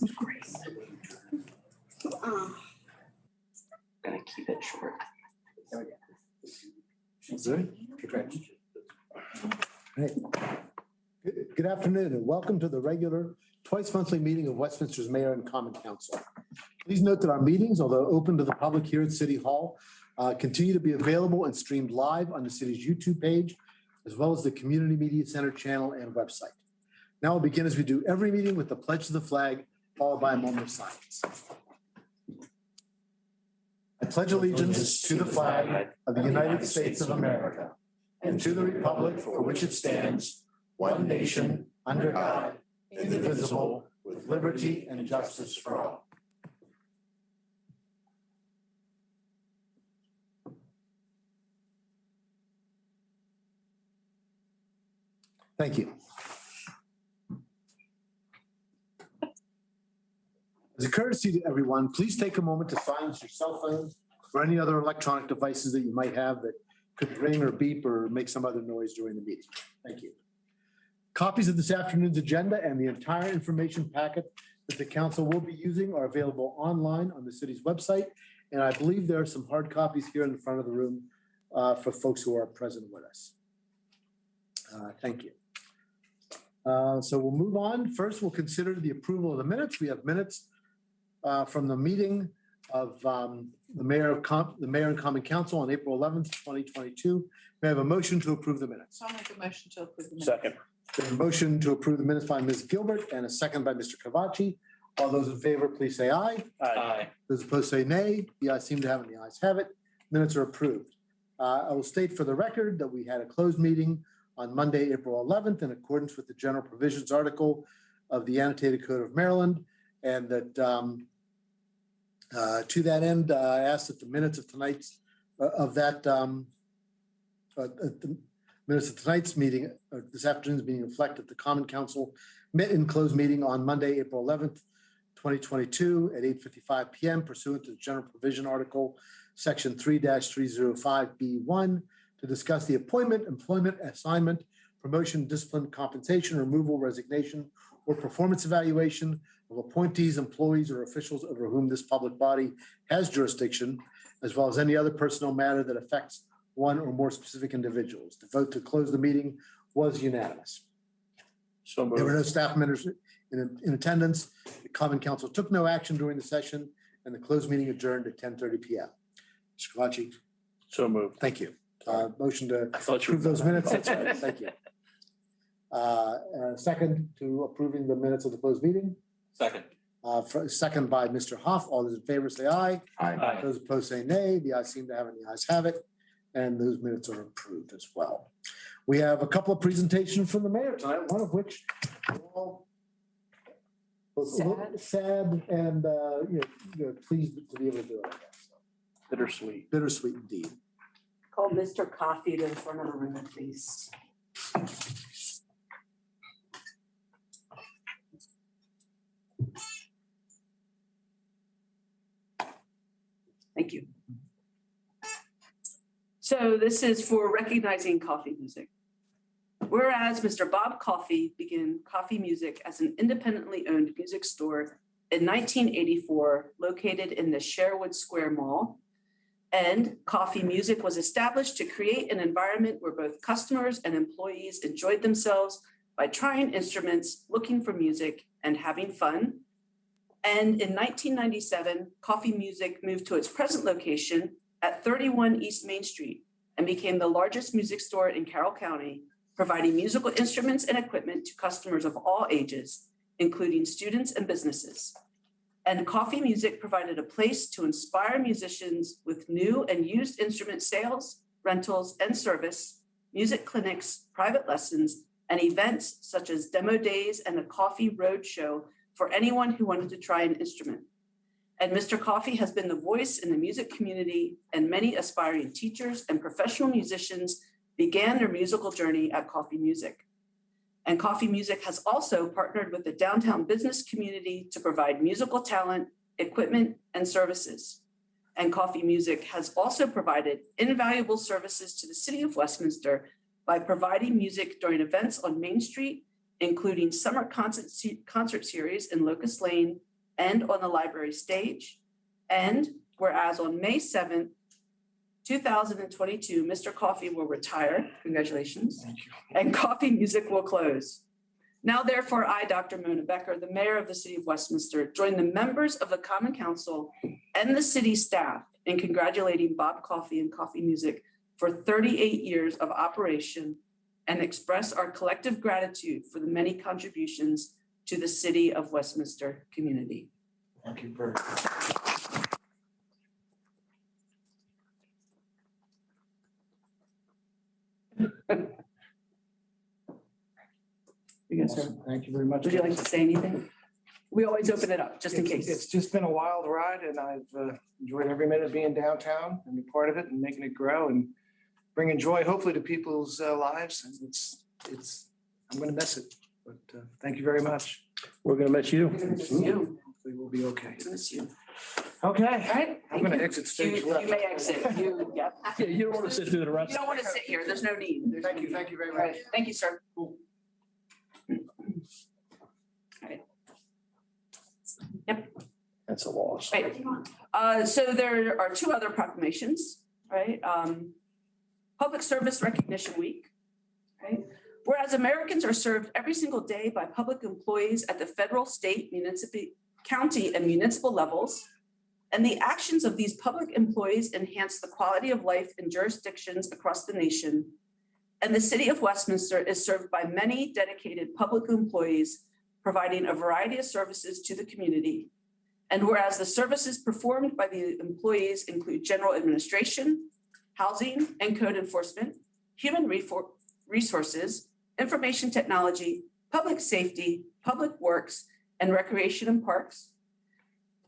Gonna keep it short. Good afternoon and welcome to the regular twice monthly meeting of Westminster's Mayor and Common Council. Please note that our meetings, although open to the public here at City Hall, continue to be available and streamed live on the city's YouTube page, as well as the Community Media Center channel and website. Now we'll begin as we do every meeting with the pledge to the flag, followed by a moment of silence. I pledge allegiance to the flag of the United States of America and to the republic for which it stands, one nation, under God, indivisible, with liberty and justice for all. Thank you. As a courtesy to everyone, please take a moment to silence your cell phones or any other electronic devices that you might have that could ring or beep or make some other noise during the meeting. Thank you. Copies of this afternoon's agenda and the entire information packet that the council will be using are available online on the city's website. And I believe there are some hard copies here in the front of the room for folks who are present with us. Thank you. So we'll move on. First, we'll consider the approval of the minutes. We have minutes from the meeting of the Mayor and Common Council on April 11th, 2022. May I have a motion to approve the minutes? I'll make a motion to approve the minutes. Second. There's a motion to approve the minutes by Ms. Gilbert and a second by Mr. Cavacci. All those in favor, please say aye. Aye. Those opposed say nay. The ayes seem to have it, and the ayes have it. Minutes are approved. I will state for the record that we had a closed meeting on Monday, April 11th, in accordance with the general provisions article of the Annotated Code of Maryland. And that to that end, I ask that the minutes of tonight's minutes of tonight's meeting, this afternoon's meeting, reflect that the Common Council met in closed meeting on Monday, April 11th, 2022 at 8:55 p.m. pursuant to the general provision article, section 3-305B1, to discuss the appointment, employment, assignment, promotion, discipline, compensation, removal, resignation, or performance evaluation of appointees, employees, or officials over whom this public body has jurisdiction, as well as any other personnel matter that affects one or more specific individuals. The vote to close the meeting was unanimous. So moved. There were no staff members in attendance. The Common Council took no action during the session, and the closed meeting adjourned at 10:30 p.m. Mr. Cavacci. So moved. Thank you. Motion to I thought you approve those minutes. That's right. Thank you. Second to approving the minutes of the closed meeting. Second. Second by Mr. Hoff. All those in favor say aye. Aye. Those opposed say nay. The ayes seem to have it, and the ayes have it. And those minutes are approved as well. We have a couple of presentations from the mayor tonight, one of which we're all sad and pleased to be able to do it. I guess. Bittersweet. Bittersweet indeed. Call Mr. Coffee to the front of the room, please. Thank you. So this is for recognizing coffee music. Whereas Mr. Bob Coffee began Coffee Music as an independently owned music store in 1984, located in the Sherwood Square Mall. And Coffee Music was established to create an environment where both customers and employees enjoyed themselves by trying instruments, looking for music, and having fun. And in 1997, Coffee Music moved to its present location at 31 East Main Street and became the largest music store in Carroll County, providing musical instruments and equipment to customers of all ages, including students and businesses. And Coffee Music provided a place to inspire musicians with new and used instrument sales, rentals, and service, music clinics, private lessons, and events such as demo days and a coffee road show for anyone who wanted to try an instrument. And Mr. Coffee has been the voice in the music community, and many aspiring teachers and professional musicians began their musical journey at Coffee Music. And Coffee Music has also partnered with the downtown business community to provide musical talent, equipment, and services. And Coffee Music has also provided invaluable services to the city of Westminster by providing music during events on Main Street, including summer concert series in Locust Lane, and on the library stage. And whereas on May 7th, 2022, Mr. Coffey will retire. Congratulations. Thank you. And coffee music will close. Now therefore, I, Dr. Mona Becker, the mayor of the city of Westminster, join the members of the Common Council and the city staff in congratulating Bob Coffey and Coffee Music for 38 years of operation and express our collective gratitude for the many contributions to the city of Westminster community. Thank you very much. You guys, sir, Awesome. Thank you very much. would you like to say anything? We always open it up just in It's case. just been a wild ride, and I've enjoyed every minute of being downtown and being part of it and making it grow and bringing joy, hopefully, to people's lives. And I'm going to miss it, but thank you very much. We're gonna miss you. Miss you. Hopefully, we'll be okay. Miss you. Okay. All right. I'm going to exit stage You left. may exit. You, yep. Yeah, you don't want to sit through the You rest. don't want to sit here. There's no need. There's no Thank you. need. Thank you very All much. right. Thank you, sir. All right. Yep. That's a loss. Right. So there are two other proclamations, right? Public Service Recognition Week, right? Whereas Americans are served every single day by public employees at the federal, state, municipal, county, and municipal levels, and the actions of these public employees enhance the quality of life in jurisdictions across the nation. And the city of Westminster is served by many dedicated public employees providing a variety of services to the community. And whereas the services performed by the employees include general administration, housing and code enforcement, human resources, information technology, public safety, public works, and recreation and parks.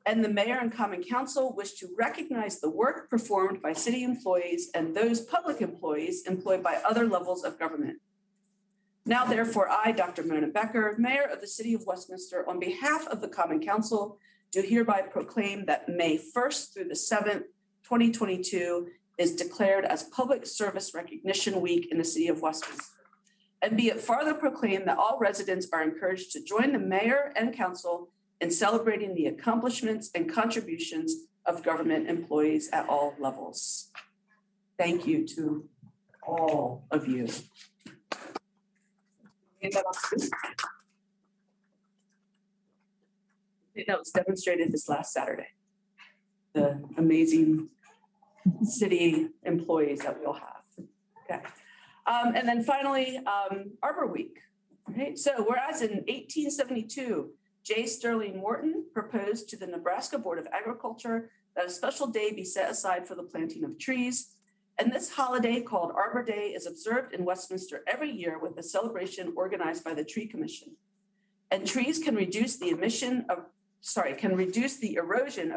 And the mayor and common council wish to recognize the work performed by city employees and those public employees employed by other levels of government. Now therefore, I, Dr. Mona Becker, mayor of the city of Westminster, on behalf of the common council, do hereby proclaim that May 1st through the 7th, 2022 is declared as Public Service Recognition Week in the city of Westminster. And be it farther proclaimed that all residents are encouraged to join the mayor and council in celebrating the accomplishments and contributions of government employees at all levels. Thank you to all of you. That was demonstrated this last Saturday. The amazing city employees that we'll have. Okay. And then finally, Arbor Week. Okay. So whereas in 1872, J. Sterling Morton proposed to the Nebraska Board of Agriculture that a special day be set aside for the planting of trees. And this holiday called Arbor Day is observed in Westminster every year with a celebration organized by the Tree Commission. And trees can reduce the erosion of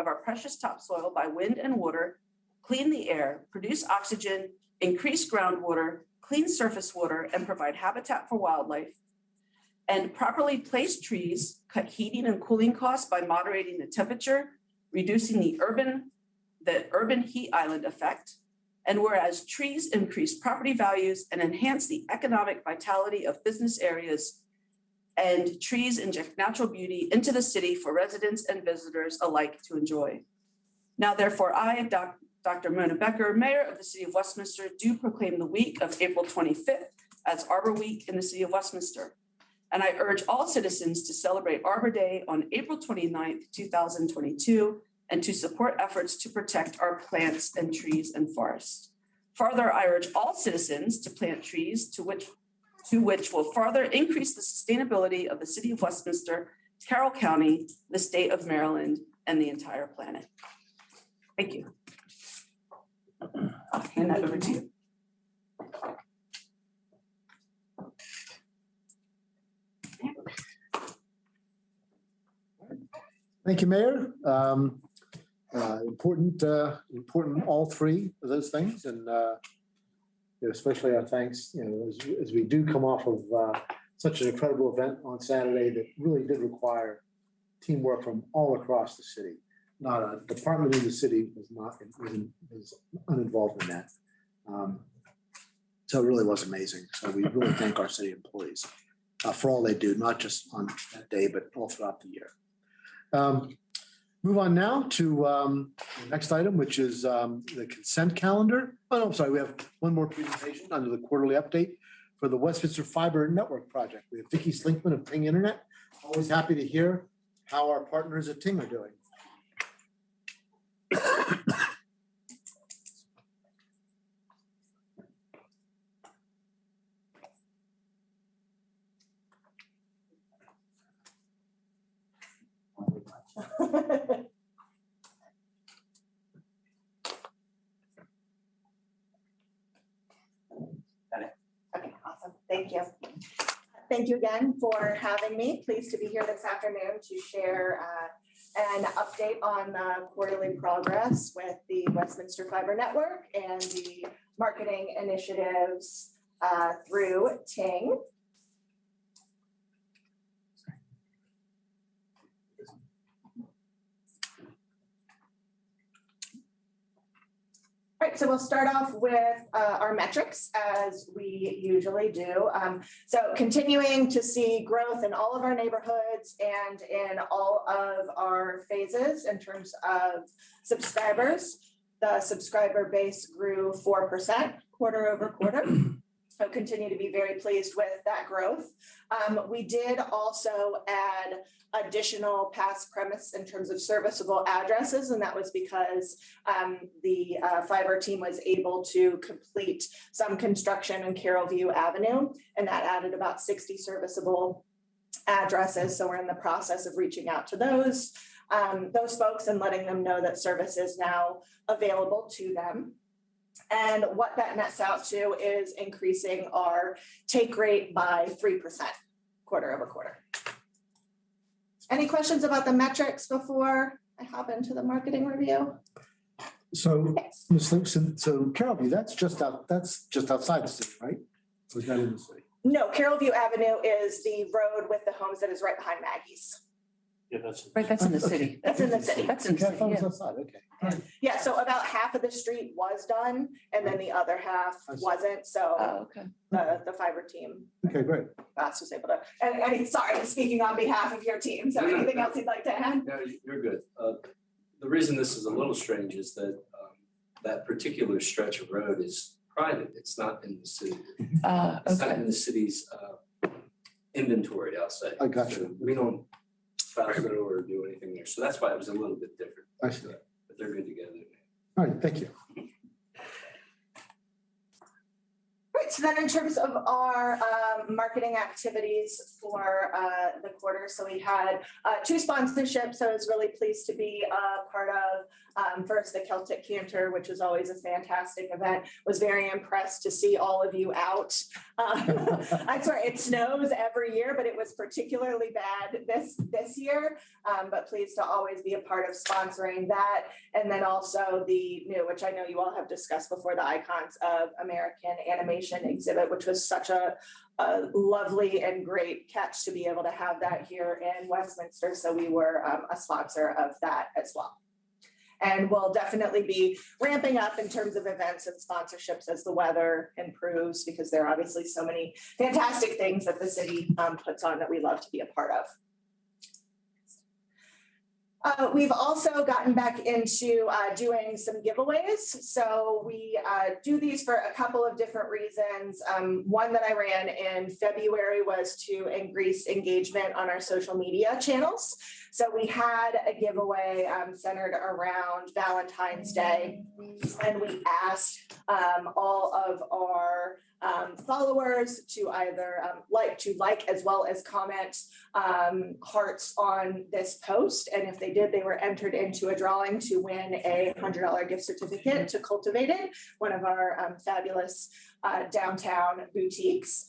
our precious topsoil by wind and water, clean the air, produce oxygen, increase groundwater, clean surface water, and provide habitat for wildlife. And properly placed trees cut heating and cooling costs by moderating the temperature, reducing the urban heat island effect. And whereas trees increase property values and enhance the economic vitality of business areas, and trees inject natural beauty into the city for residents and visitors alike to enjoy. Now, therefore, I, Dr. Mona Becker, mayor of the city of Westminster, do proclaim the week of April 25th as Arbor Week in the city of Westminster. And I urge all citizens to celebrate Arbor Day on April 29th, 2022, and to support efforts to protect our plants and trees and forests. Further, I urge all citizens to plant trees to which will further increase the sustainability of the city of Westminster, Carroll County, the state of Maryland, and the entire planet. Thank you. I'll hand that over to you. Thank you, Mayor. Important all three of those things, and especially our thanks, as we do come off of such an incredible event on Saturday that really did require teamwork from all across the city. Not a department in the city was uninvolved in that. So it really was amazing. So we really thank our city employees for all they do, not just on that day, but all throughout the year. Move on now to the next item, which is the consent calendar. Oh, no, I'm sorry, we have one more presentation under the quarterly update for the Westminster Fiber Network Project. We have Vicki Slinkman of Ting Internet. Always happy to hear how our partners at Ting are doing. Okay, awesome. Thank you. Thank you again for having me. Pleased to be here this afternoon to share an update on quarterly progress with the Westminster Fiber Network and the marketing initiatives through Ting. All right, so we'll start off with our metrics as we usually do. So continuing to see growth in all of our neighborhoods and in all of our phases in terms of subscribers. The subscriber base grew 4% quarter over quarter. So continue to be very pleased with that growth. We did also add additional pass premise in terms of serviceable addresses, and that was because the fiber team was able to complete some construction in Carroll Avenue, and that added about 60 serviceable addresses. So we're in the process of reaching out to those folks and letting them know that service is now available to them. And what that nets out to is increasing our take rate by 3% quarter over quarter. Any questions about the metrics before I hop into the marketing review? So, Ms. Linkson, so Carrollview, that's just outside the city, right? Or is that in the city? No, Carroll Avenue is the road with the homes that is right behind Maggie's. Yeah, that's. Right, that's in the city. That's in the city. That's in the Okay, I city, thought it was yeah. outside, okay. Yeah, so about half of the street was done and then the other half I see. wasn't. So Oh, okay. the fiber team Okay, great. was able to, and sorry, I'm speaking on behalf of your team. So anything else you'd like to add? No, you're good. The reason this is a little strange is that that particular stretch of road is private. It's not in the city. It's not Okay. in the city's inventory, I'll say. I got you. So we don't spouse it or do anything there. So that's why it was a little bit different. I see. But they're good together. All right, thank you. Right, so then in terms of our marketing activities for the quarter, so we had 2 sponsorships. So I was really pleased to be a part of first the Celtic Canter, which is always a fantastic event. Was very impressed to see all of you out. I swear it snows every year, but it was particularly bad this year. But pleased to always be a part of sponsoring that. And then also the new, which I know you all have discussed before, the Icons of American Animation exhibit, which was such a lovely and great catch to be able to have that here in Westminster. So we were a sponsor of that as well. And we'll definitely be ramping up in terms of events and sponsorships as the weather improves, because there are obviously so many fantastic things that the city puts on that we love to be a part of. We've also gotten back into doing some giveaways. So we do these for a couple of different reasons. One that I ran in February was to increase engagement on our social media channels. So we had a giveaway centered around Valentine's Day, and we asked all of our followers to either like as well as comment hearts on this post. And if they did, they were entered into a drawing to win a $100 gift certificate to Cultivated, one of our fabulous downtown boutiques.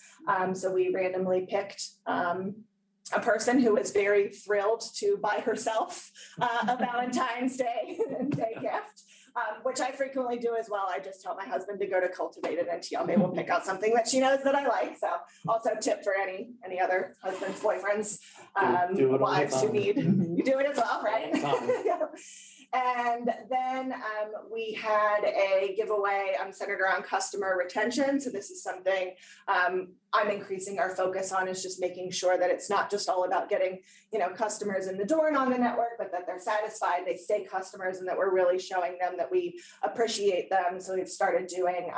So we randomly picked a person who was very thrilled to buy herself a Valentine's Day gift. Which I frequently do as well. I just tell my husband to go to Cultivated and Tiame will pick out something that she knows that I like. So also tip for any other husbands, boyfriends, Do it all the wives who time. need, you do it as well, right? All the time. Yeah. And then we had a giveaway centered around customer retention. So this is something I'm increasing our focus on, is just making sure that it's not just all about getting, customers in the door and on the network, but that they're satisfied, they stay customers, and that we're really showing them that we appreciate them. So we've started doing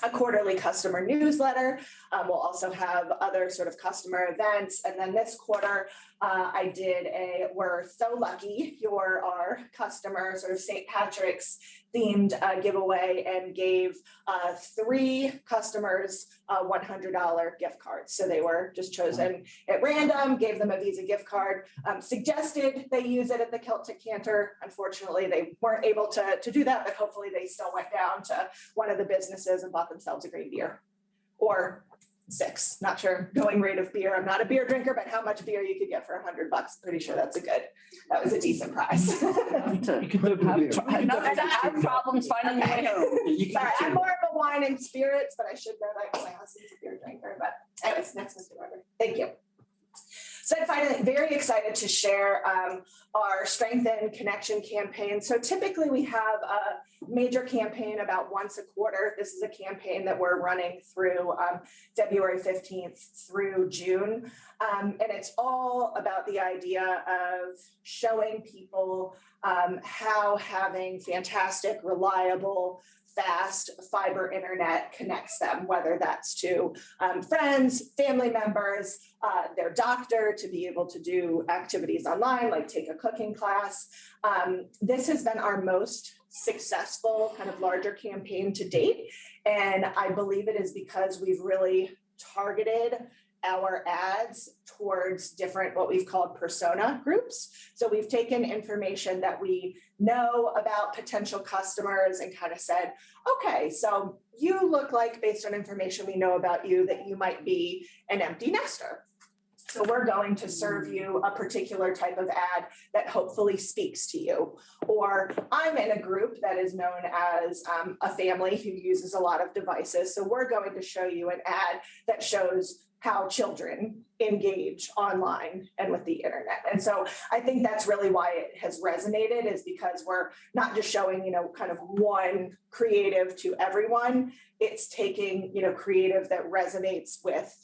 a quarterly customer newsletter. We'll also have other sort of customer events. And then this quarter, I did We're So Lucky, You're Our Customer, sort of St. Patrick's themed giveaway, and gave 3 customers $100 gift cards. So they were just chosen at random, gave them a Visa gift card, suggested they use it at the Celtic Canter. Unfortunately, they weren't able to do that, but hopefully they still went down to one of the businesses and bought themselves a great beer. Or 6, not sure going rate of beer. I'm not a beer drinker, but how much beer you could get for $100, pretty sure that was a decent price. Enough to have problems finding your way home. Sorry, I'm more of a wine and spirits, but I should know that because my husband's a beer drinker. But anyways, next, Mr. Weber. Thank you. So I'm finally very excited to share our Strengthen Connection campaign. So typically we have a major campaign about once a quarter. This is a campaign that we're running through February 15th through June. And it's all about the idea of showing people how having fantastic, reliable, fast fiber internet connects them, whether that's to friends, family members, their doctor, to be able to do activities online, like take a cooking class. This has been our most successful kind of larger campaign to date. And I believe it is because we've really targeted our ads towards different, what we've called persona groups. So we've taken information that we know about potential customers and kind of said, okay, so you look like, based on information we know about you, that you might be an empty nester. So we're going to serve you a particular type of ad that hopefully speaks to you. Or I'm in a group that is known as a family who uses a lot of devices. So we're going to show you an ad that shows how children engage online and with the internet. And so I think that's really why it has resonated, is because we're not just showing, kind of one creative to everyone. It's taking, creative that resonates with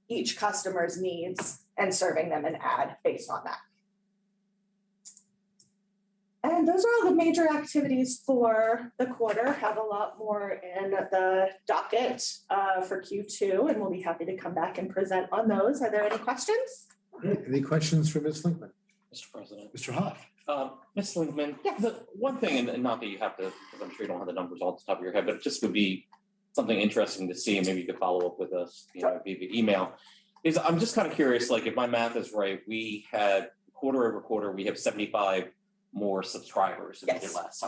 each customer's needs and serving them an ad based on that. And those are all the major activities for the quarter. Have a lot more in the docket for Q2, and we'll be happy to come back and present on those. Are there any questions? Any questions for Ms. Linkman? Mr. President. Mr. Hoff? Ms. Linkman, Yes. the one thing, and not that you have to, because I'm sure you don't have the numbers off the top of your head, but it just would be something interesting to see, and maybe you could follow up with us, via email, is I'm just kind of curious, like if my math is right, we had quarter over quarter, we have 75 more subscribers than we did last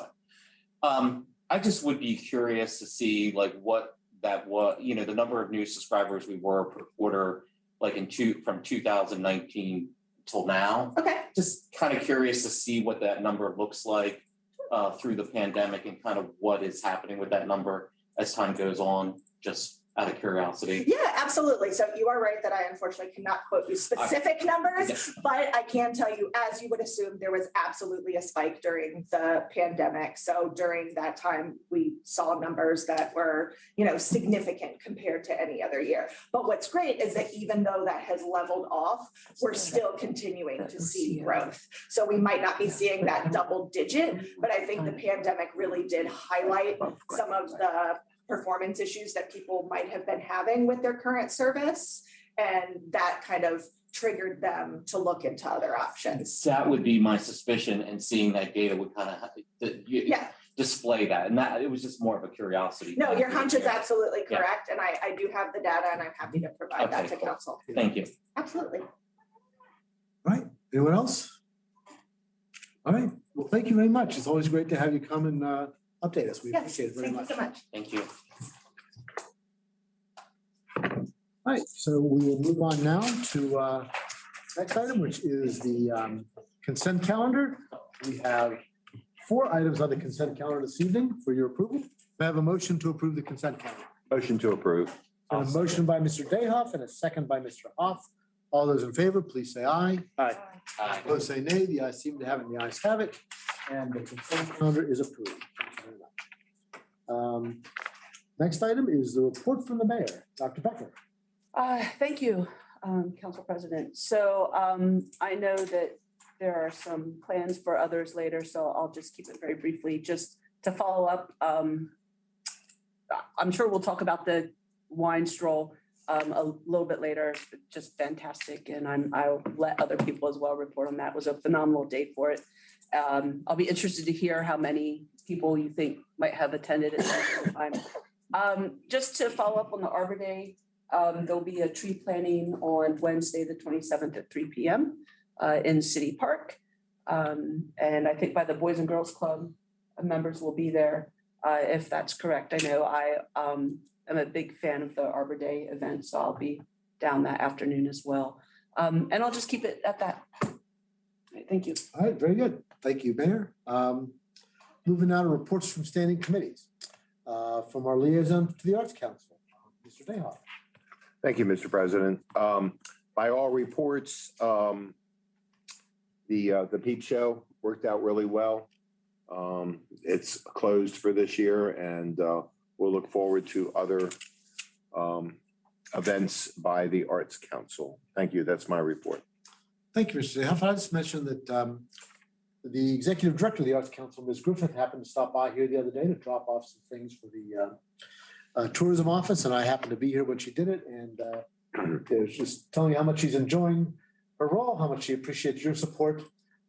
time. I just would be curious to see like what that was, the number of new subscribers we were per quarter, like from 2019 till now. Okay. Just kind of curious to see what that number looks like through the pandemic, and kind of what is happening with that number as time goes on, just out of curiosity. Yeah, absolutely. So you are right that I unfortunately cannot quote you specific numbers, but I can tell you, as you would assume, there was absolutely a spike during the pandemic. So during that time, we saw numbers that were, significant compared to any other year. But what's great is that even though that has leveled off, we're still continuing to see growth. So we might not be seeing that double digit, but I think the pandemic really did highlight some of the performance issues that people might have been having with their current service. And that kind of triggered them to look into other options. That would be my suspicion, and seeing that data would kind of display that. And that it was just more of a curiosity. No, your hunch is absolutely correct. And I do have the data, and I'm happy to provide that to council. Thank you. Absolutely. All right. Anyone else? All right. Well, thank you very much. It's always great to have you come and update us. We appreciate it very much. Thank you so much. Thank you. All right, so we will move on now to next item, which is the consent calendar. We have 4 items on the consent calendar this evening for your approval. May I have a motion to approve the consent calendar? Motion to approve. A motion by Mr. Dayhoff and a second by Mr. Hoff. All those in favor, please say aye. Aye. Aye. Opposed, say nay. The ayes seem to have it, and the ayes have it. and the consent calendar is approved. Thank you very much. Next item is the report from the mayor, Dr. Becker. Thank you, Council President. So I know that there are some plans for others later, so I'll just keep it very briefly, just to follow up. I'm sure we'll talk about the wine stroll a little bit later. Just fantastic, and I'll let other people as well report on that. It was a phenomenal day for it. I'll be interested to hear how many people you think might have attended at the time. Just to follow up on the Arbor Day, there'll be a tree planting on Wednesday, the 27th at 3 p.m. In City Park. And I think by the Boys and Girls Club members will be there, if that's correct. I know I am a big fan of the Arbor Day event, so I'll be down that afternoon as well. And I'll just keep it at that. Thank you. All right, very good. Thank you, Mayor. Moving now to reports from standing committees. From our liaison to the Arts Council, Mr. Dayhoff. Thank you, Mr. President. By all reports, the Peep Show worked out really well. It's closed for this year, and we'll look forward to other events by the Arts Council. Thank you. That's my report. Thank you, Mr. Dayhoff. I just mentioned that the Executive Director of the Arts Council, Ms. Griffith, happened to stop by here the other day to drop off some things for the Tourism Office, and I happened to be here when she did it, and it was just telling me how much she's enjoying her role, how much she appreciates your support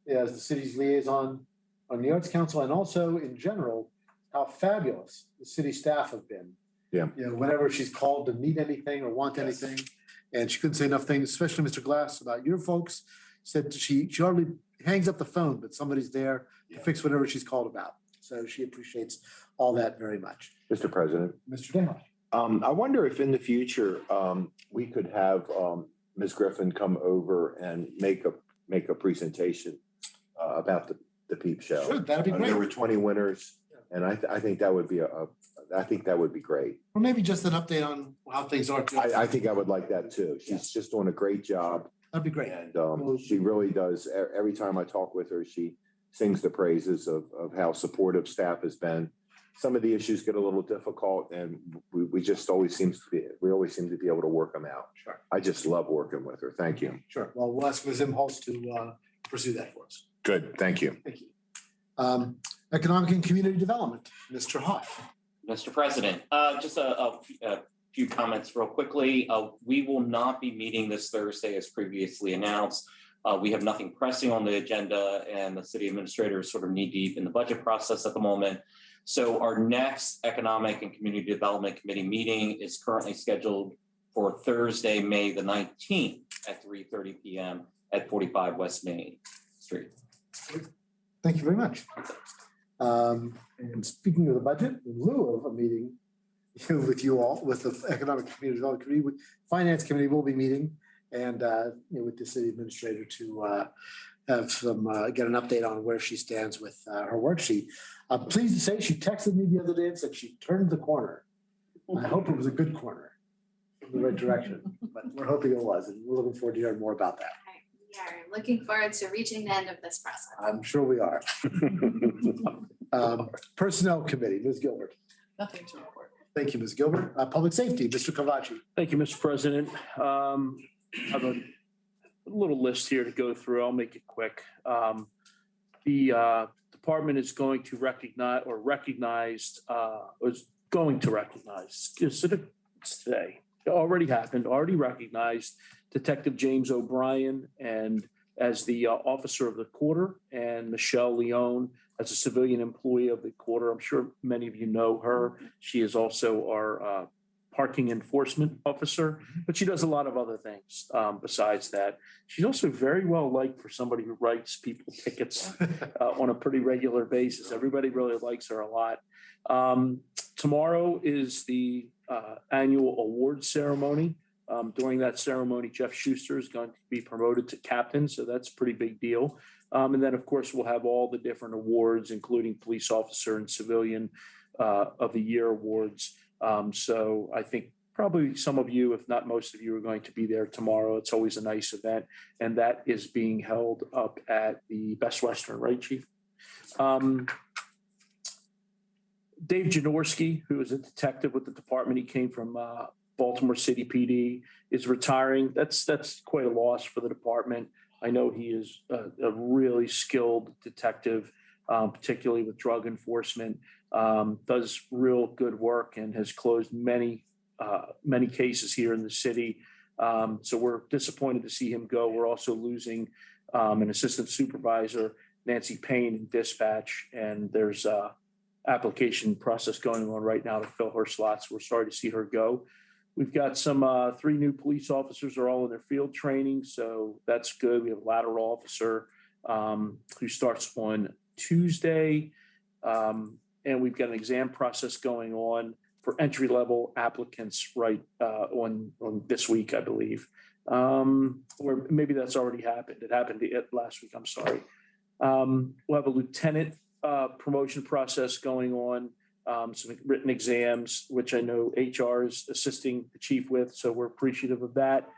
as the city's liaison on the Arts Council, and also in general, how fabulous the city staff have been. Yeah. You know, whenever she's called to need anything or want anything, and she couldn't say enough things, especially Mr. Glass, about your folks. Said she hardly hangs up the phone, but somebody's there to fix whatever she's called about. So she appreciates all that very much. Mr. President. Mr. Dayhoff. I wonder if in the future we could have Ms. Griffin come over and make a presentation about the Peep Show. Sure, that'd be great. There were 20 winners, and I think that would be I think that would be great. Or maybe just an update on how things are. I think I would like that too. She's just doing a great job, That'd be great. and she really does. Every time I talk with her, she sings the praises of how supportive staff has been. Some of the issues get a little difficult, and we just always seem to be able to work them out. Sure. I just love working with her. Thank you. Sure. Well, we'll ask Ms. Imholz to pursue that for us. Good. Thank you. Thank you. Economic and Community Development, Mr. Hoff. Mr. President, just a few comments real quickly. We will not be meeting this Thursday as previously announced. We have nothing pressing on the agenda, and the city administrator is sort of knee deep in the budget process at the moment. So our next Economic and Community Development Committee meeting is currently scheduled for Thursday, May the 19th at 3:30 p.m. at 45 West Main Street. Thank you very much. And speaking of the budget, in lieu of a meeting with you all, with the Economic and Community Development Committee, Finance Committee will be meeting, and with the city administrator to have some get an update on where she stands with her worksheet. I'm pleased to say she texted me the other day and said she turned the corner. I hope it was a good corner in the right direction, but we're hoping it was, and we're looking forward to hearing more about that. We are looking forward to reaching the end of this process. I'm sure we are. Personnel Committee, Ms. Gilbert. Nothing to report. Thank you, Ms. Gilbert. Public Safety, Mr. Cavacci. Thank you, Mr. President. I have a little list here to go through. I'll make it quick. The department is going to recognize today. It already happened, already recognized Detective James O'Brien and as the officer of the quarter, and Michelle Leone as a civilian employee of the quarter. I'm sure many of you know her. She is also our parking enforcement officer, but she does a lot of other things besides that. She's also very well liked for somebody who writes people tickets on a pretty regular basis. Everybody really likes her a lot. Tomorrow is the annual awards ceremony. During that ceremony, Jeff Schuster is going to be promoted to captain, so that's a pretty big deal. And then, of course, we'll have all the different awards, including Police Officer and Civilian of the Year awards. So I think probably some of you, if not most of you, are going to be there tomorrow. It's always a nice event, and that is being held up at the Best Western, right, Chief? Dave Janorski, who is a detective with the department, he came from Baltimore City PD, is retiring. That's quite a loss for the department. I know he is a really skilled detective, particularly with drug enforcement, does real good work and has closed many cases here in the city. So we're disappointed to see him go. We're also losing an assistant supervisor, Nancy Payne, in dispatch, and there's a application process going on right now to fill her slots. We're sorry to see her go. We've got some 3 new police officers are all in their field training, so that's good. We have a lateral officer who starts on Tuesday, and we've got an exam process going on for entry-level applicants right on this week, I believe. Or maybe that's already happened. It happened last week. I'm sorry. We'll have a lieutenant promotion process going on, some written exams, which I know HR is assisting the chief with, so we're appreciative of that.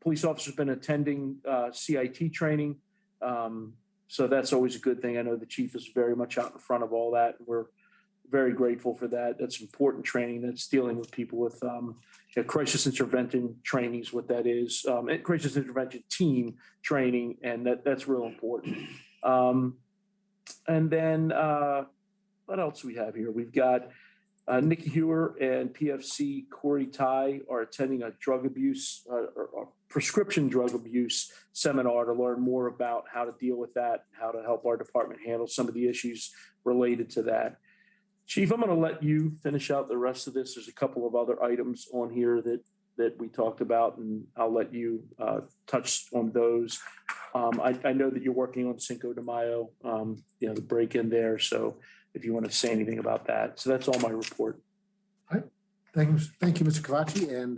Police officers been attending CIT training, so that's always a good thing. I know the chief is very much out in front of all that. We're very grateful for that. That's important training. That's dealing with people with crisis intervention trainings, what that is, and crisis intervention team training, and that's real important. And then what else do we have here? We've got Nikki Hewer and PFC Corey Ty are attending a drug abuse or prescription drug abuse seminar to learn more about how to deal with that, how to help our department handle some of the issues related to that. Chief, I'm going to let you finish out the rest of this. There's a couple of other items on here that we talked about, and I'll let you touch on those. I know that you're working on Cinco de Mayo, the break in there. So if you want to say anything about that. So that's all my report. All right. Thank you, Mr. Kavachi. And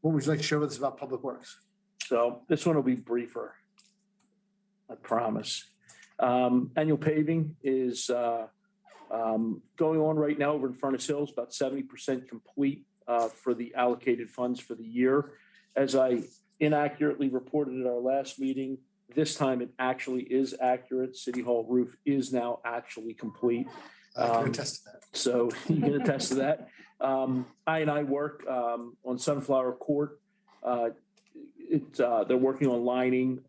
what would you like to share with us about Public Works? So this one will be briefer, I promise. Annual paving is going on right now over in Furnace Hills, about 70% complete for the allocated funds for the year. As I inaccurately reported at our last meeting, this time it actually is accurate. City Hall roof is now actually complete. I can attest to that. So you can attest to that. I work on Sunflower Court. They're working on lining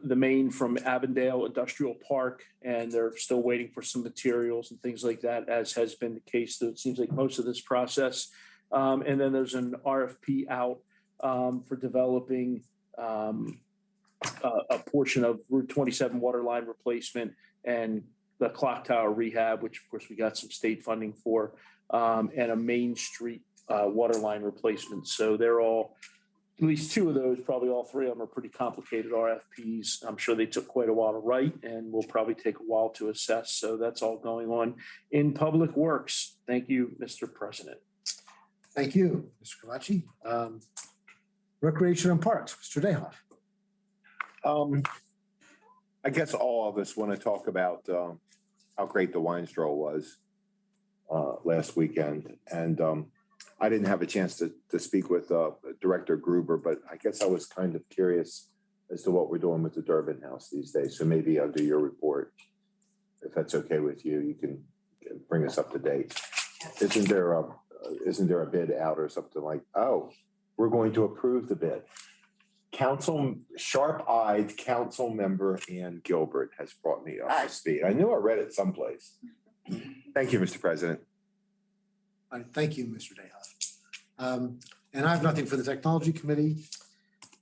the main from Avondale Industrial Park, and they're still waiting for some materials and things like that, as has been the case. So it seems like most of this process. And then there's an RFP out for developing a portion of Route 27 water line replacement and the clock tower rehab, which of course we got some state funding for, and a Main Street water line replacement. So they're all, at least 2 of those, probably all 3 of them are pretty complicated RFPs. I'm sure they took quite a while to write and will probably take a while to assess. So that's all going on in Public Works. Thank you, Mr. President. Thank you, Mr. Kavachi. Recreation and Parks, Mr. Dayhoff. I guess all of us want to talk about how great the wine stroll was last weekend. And I didn't have a chance to speak with Director Gruber, but I guess I was kind of curious as to what we're doing with the Durbin House these days. So maybe under your report, if that's okay with you, you can bring us up to date. Isn't there a bid out or something like, oh, we're going to approve the bid? Sharp-eyed council member Ann Gilbert has brought me up to speed. I knew I read it someplace. Thank you, Mr. President. All right, thank you, Mr. Dayhoff. And I have nothing for the Technology Committee.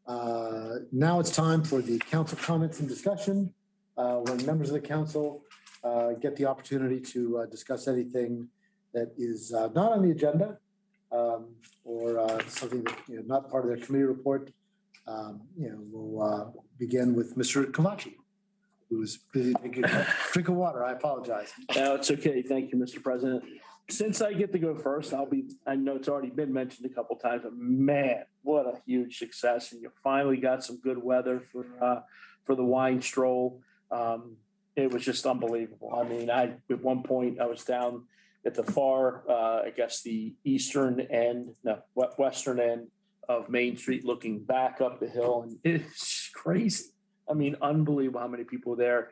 Now it's time for the council comments and discussion. When members of the council get the opportunity to discuss anything that is not on the agenda or something that not part of their committee report. We'll begin with Mr. Kavachi, who is busy taking a drink of water. I apologize. No, it's okay. Thank you, Mr. President. Since I get to go first, I know it's already been mentioned a couple of times, but man, what a huge success. And you finally got some good weather for the wine stroll. It was just unbelievable. I mean, at one point I was down at the far, the western end of Main Street, looking back up the hill, and it's crazy. I mean, unbelievable how many people were there.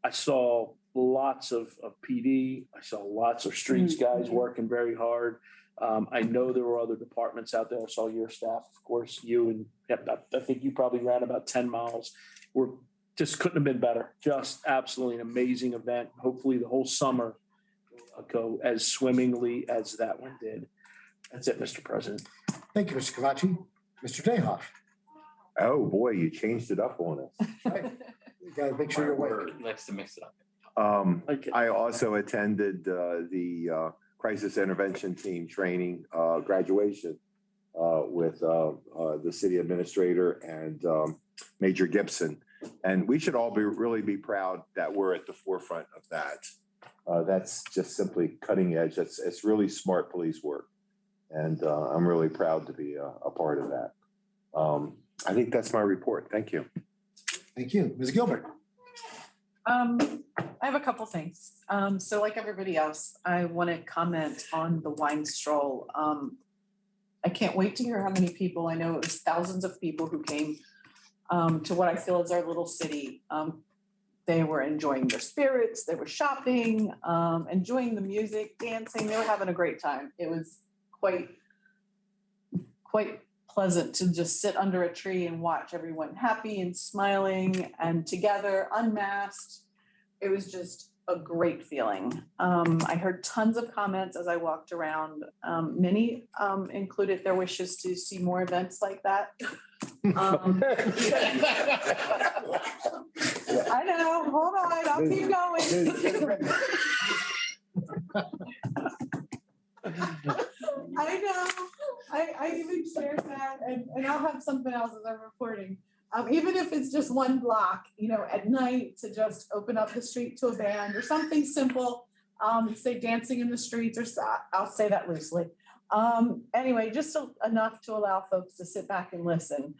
I saw lots of PD. I saw lots of streets guys working very hard. I know there were other departments out there. I saw your staff, of course, you and I think you probably ran about 10 miles. We're just couldn't have been better. Just absolutely an amazing event. Hopefully the whole summer will go as swimmingly as that one did. That's it, Mr. President. Thank you, Mr. Kavachi. Mr. Dayhoff. Oh, boy, you changed it up on us. You gotta make sure you're awake. Next to mix it up. Okay. I also attended the crisis intervention team training graduation with the city administrator and Major Gibson. And we should all really be proud that we're at the forefront of that. That's just simply cutting edge. It's really smart police work. And I'm really proud to be a part of that. I think that's my report. Thank you. Thank you. Ms. Gilbert. I have a couple things. So like everybody else, I want to comment on the wine stroll. I can't wait to hear how many people, I know it was thousands of people who came to what I feel is our little city. They were enjoying their spirits, they were shopping, enjoying the music, dancing, they were having a great time. It was quite pleasant to just sit under a tree and watch everyone happy and smiling and together, unmasked. It was just a great feeling. I heard tons of comments as I walked around. Many included their wishes to see more events like that. I know, hold on, I'll keep going. I know, I even shared that and I'll have something else as I'm reporting. Even if it's just one block, at night to just open up the street to a band or something simple, say dancing in the streets or I'll say that loosely. Anyway, just enough to allow folks to sit back and listen.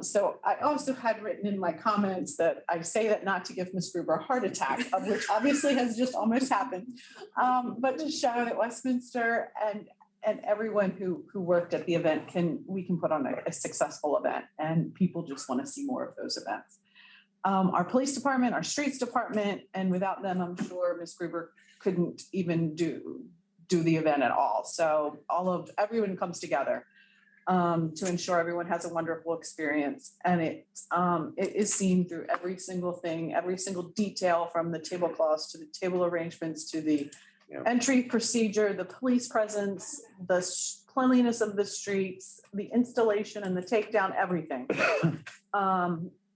So I also had written in my comments that I say that not to give Ms. Gruber a heart attack, of which obviously has just almost happened, but to show that Westminster and everyone who worked at the event we can put on a successful event, and people just want to see more of those events. Our police department, our streets department, and without them, I'm sure Ms. Gruber couldn't even do the event at all. So everyone comes together to ensure everyone has a wonderful experience. And it is seen through every single thing, every single detail, from the tablecloths to the table arrangements to the entry procedure, the police presence, the cleanliness of the streets, the installation and the takedown, everything.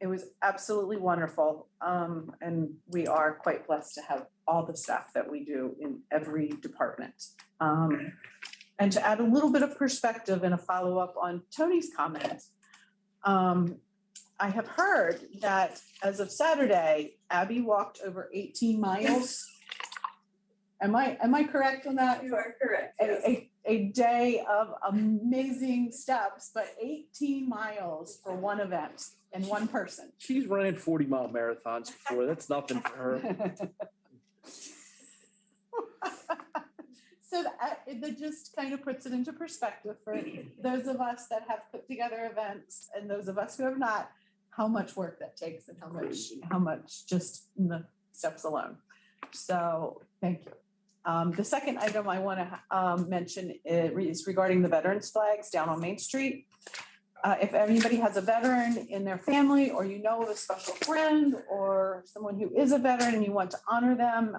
It was absolutely wonderful. And we are quite blessed to have all the staff that we do in every department. And to add a little bit of perspective and a follow-up on Tony's comments, I have heard that as of Saturday, Abby walked over 18 miles. Am I correct on that? You are correct. A day of amazing steps, but 18 miles for one event and one person. She's ran 40-mile marathons before. That's nothing for her. So that just kind of puts it into perspective for those of us that have put together events and those of us who have not, how much work that takes and how much just in the steps alone. So thank you. The second item I want to mention is regarding the veterans flags down on Main Street. If anybody has a veteran in their family, or of a special friend or someone who is a veteran and you want to honor them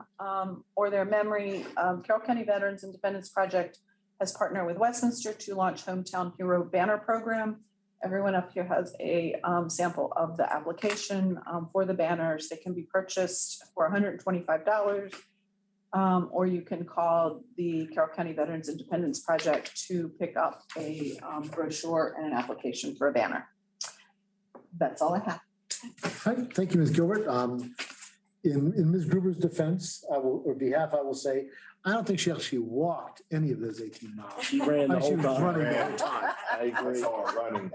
or their memory, Carroll County Veterans Independence Project has partnered with Westminster to launch Hometown Hero Banner Program. Everyone up here has a sample of the application for the banners. They can be purchased for $125. Or you can call the Carroll County Veterans Independence Project to pick up a brochure and an application for a banner. That's all I have. Right. Thank you, Ms. Gilbert. In Ms. Gruber's defense, I will say, I don't think she actually walked any of those 18 miles. She ran the She whole was time. running the whole time. I agree. Running.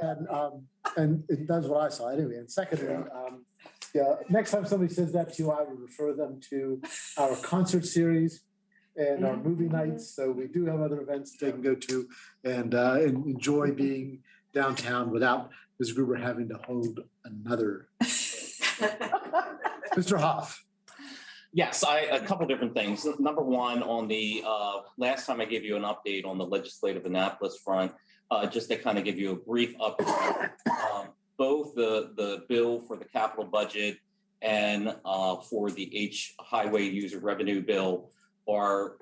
And that's what I saw anyway. And secondly, next time somebody says that to you, I would refer them to our concert series and our movie nights. So we do have other events they can go to and enjoy being downtown without Ms. Gruber having to hold another Mr. Hoff. Yes, a couple different things. Number one, on the last time I gave you an update on the legislative Annapolis front, just to kind of give you a brief update. Both the bill for the capital budget and for the highway user revenue bill are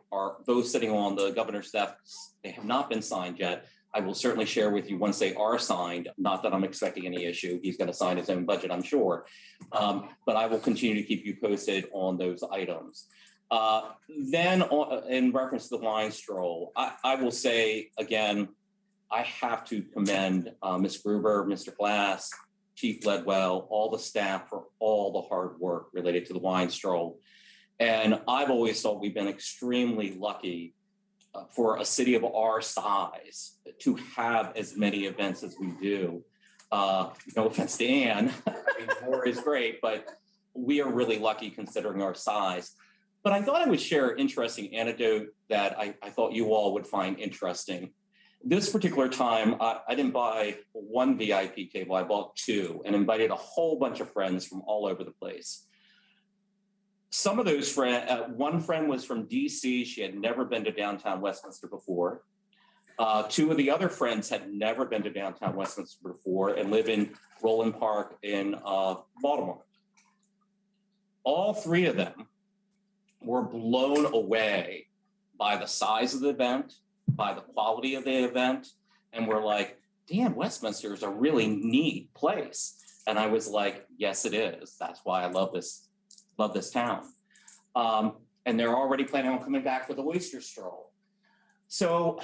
both sitting on the governor's desk. They have not been signed yet. I will certainly share with you once they are signed, not that I'm expecting any issue. He's going to sign his own budget, I'm sure. But I will continue to keep you posted on those items. Then in reference to the wine stroll, I will say again, I have to commend Ms. Gruber, Mr. Glass, Chief Ledwell, all the staff for all the hard work related to the wine stroll. And I've always thought we've been extremely lucky for a city of our size to have as many events as we do. No offense to Ann, I mean, more is great, but we are really lucky considering our size. But I thought I would share an interesting anecdote that I thought you all would find interesting. This particular time, I didn't buy one VIP table, I bought two and invited a whole bunch of friends from all over the place. Some of those friends, one friend was from DC. She had never been to downtown Westminster before. Two of the other friends had never been to downtown Westminster before and live in Roland Park in Baltimore. All three of them were blown away by the size of the event, by the quality of the event, and were like, damn, Westminster is a really neat place. And I was like, yes, it is. That's why I love this town. And they're already planning on coming back for the oyster stroll. So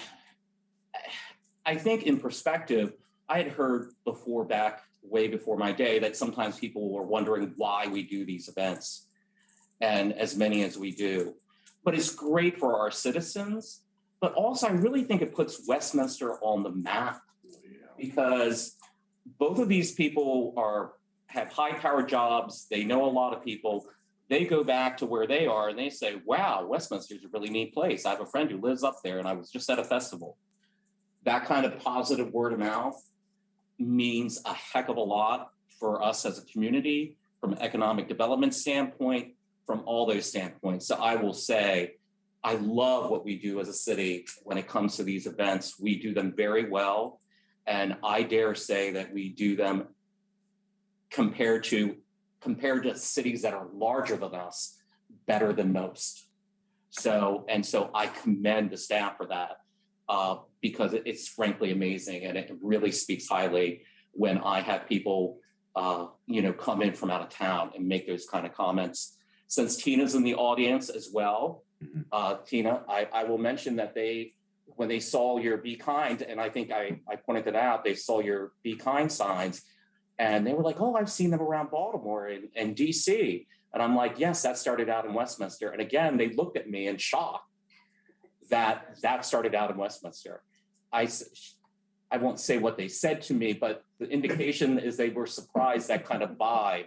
I think in perspective, I had heard before, back way before my day, that sometimes people were wondering why we do these events and as many as we do. But it's great for our citizens. But also, I really think it puts Westminster on the map because both of these people have high-powered jobs. They know a lot of people. They go back to where they are and they say, wow, Westminster is a really neat place. I have a friend who lives up there and I was just at a festival. That kind of positive word of mouth means a heck of a lot for us as a community, from an economic development standpoint, from all those standpoints. So I will say, I love what we do as a city when it comes to these events. We do them very well. And I dare say that we do them compared to cities that are larger than us, better than most. So I commend the staff for that because it's frankly amazing. And it really speaks highly when I have people, come in from out of town and make those kind of comments. Since Tina's in the audience as well, Tina, I will mention that when they saw your Be Kind, and I think I pointed it out, they saw your Be Kind signs and they were like, oh, I've seen them around Baltimore and DC. And I'm like, yes, that started out in Westminster. And again, they looked at me in shock that started out in Westminster. I won't say what they said to me, but the indication is they were surprised that kind of vibe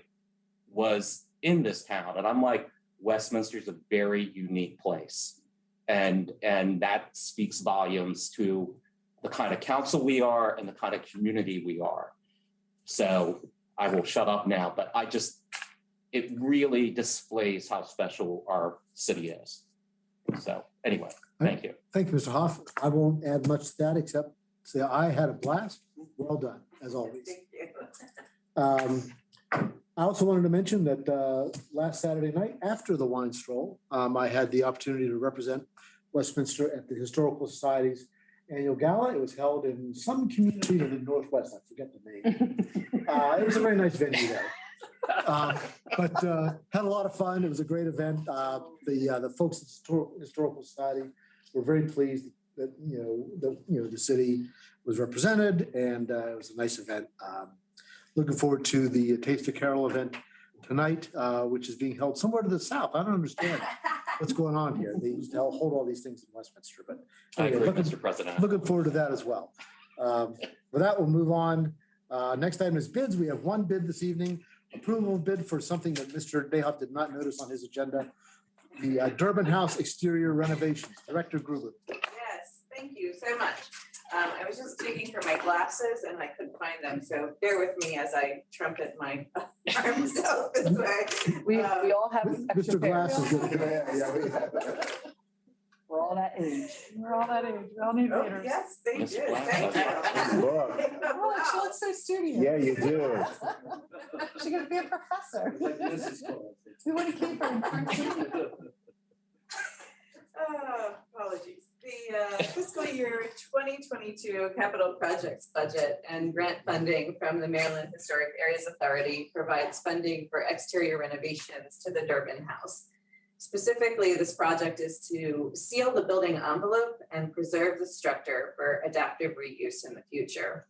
was in this town. And I'm like, Westminster is a very unique place. And that speaks volumes to the kind of council we are and the kind of community we are. So I will shut up now, but it really displays how special our city is. So anyway, thank you. Thank you, Mr. Hoff. I won't add much to that except say I had a blast. Well done, as always. I also wanted to mention that last Saturday night after the wine stroll, I had the opportunity to represent Westminster at the Historical Society's annual gala. It was held in some community in the Northwest. I forget the name. It was a very nice venue there. But had a lot of fun. It was a great event. The folks at the Historical Society were very pleased that the city was represented, and it was a nice event. Looking forward to the Taste of Carroll event tonight, which is being held somewhere to the south. I don't understand what's going on here. They used to hold all these things in Westminster, but anyway, Mr. President. Looking forward to that as well. With that, we'll move on. Next item is bids. We have one bid this evening. Approval of bid for something that Mr. Dayhoff did not notice on his agenda. The Durbin House exterior renovations. Director Gruber. Yes, thank you so much. I was just digging for my glasses and I couldn't find them, so bear with me as I trumpet my arms out this way. We all have extra Mr. pairs. Glass is good. We're all that age. We're all that age. We all need Oh, readers. yes, they Miss did, Black. thank you. Look. Oh, she looks so studious. Yeah, you do. She's gonna be a professor. Like this is called. We want to keep her in person. Apologies. The fiscal year 2022 capital projects budget and grant funding from the Maryland Historic Areas Authority provides funding for exterior renovations to the Durbin House. Specifically, this project is to seal the building envelope and preserve the structure for adaptive reuse in the future.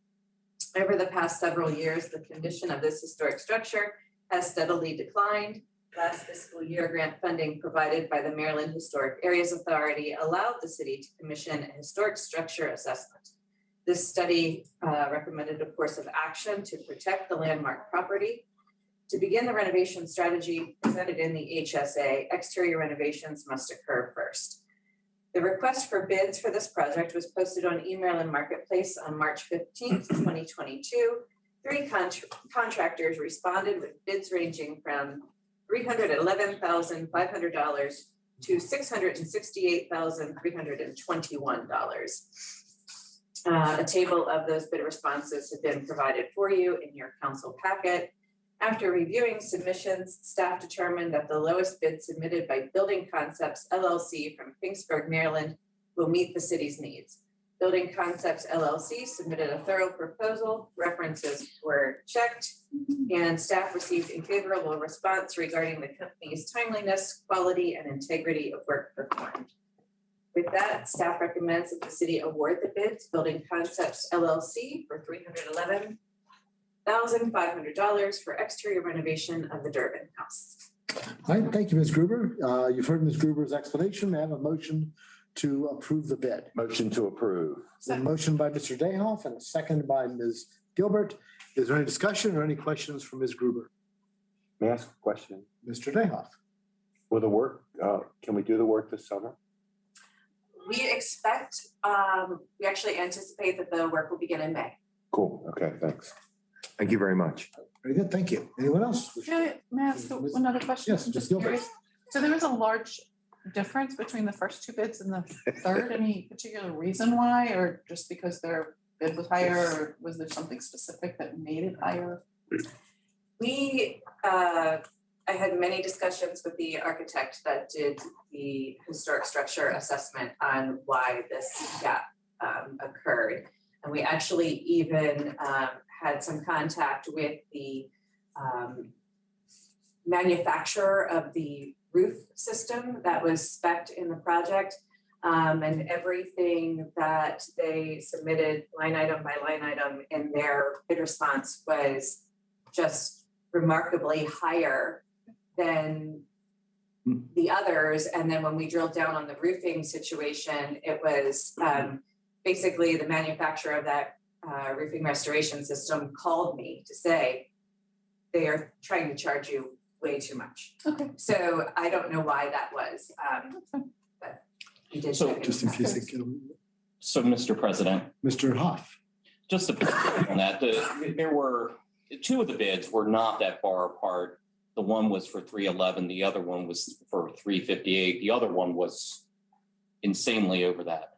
Over the past several years, the condition of this historic structure has steadily declined. Last fiscal year, grant funding provided by the Maryland Historic Areas Authority allowed the city to commission a historic structure assessment. This study recommended a course of action to protect the landmark property. To begin the renovation strategy presented in the HSA, exterior renovations must occur first. The request for bids for this project was posted on eMaryland Marketplace on March 15th, 2022. Three contractors responded with bids ranging from $311,500 to $668,321. A table of those bid responses have been provided for you in your council packet. After reviewing submissions, staff determined that the lowest bid submitted by Building Concepts LLC from Finksburg, Maryland will meet the city's needs. Building Concepts LLC submitted a thorough proposal, references were checked, and staff received a favorable response regarding the company's timeliness, quality, and integrity of work performed. With that, staff recommends that the city award the bid to Building Concepts LLC for $311,500 for exterior renovation of the Durbin House. All right, thank you, Ms. Gruber. You've heard Ms. Gruber's explanation. May I have a motion to approve the bid? Motion to approve. A motion by Mr. Dayhoff and a second by Ms. Gilbert. Is there any discussion or any questions for Ms. Gruber? May I ask a question? Mr. Dayhoff. Will the work, can we do the work this summer? We expect, we actually anticipate that the work will begin in May. Cool. Okay, thanks. Thank you very much. Very good, thank you. Anyone else? May I ask another question? Yes, I'm Ms. just Gilbert. curious. So there was a large difference between the first two bids and the third. Any particular reason why, or just because their bid was higher, or was there something specific that made it higher? I had many discussions with the architect that did the historic structure assessment on why this gap occurred. And we actually even had some contact with the manufacturer of the roof system that was spec'd in the project. And everything that they submitted line item by line item in their bid response was just remarkably higher than the others. And then when we drilled down on the roofing situation, it was basically the manufacturer of that roofing restoration system called me to say they are trying to charge you way too much. Okay. So I don't know why that was. But he did. So check Just in case it can. So, Mr. President, Mr. Hoff. just to put on that, there were, two of the bids were not that far apart. The one was for 311, the other one was for 358. The other one was insanely over that.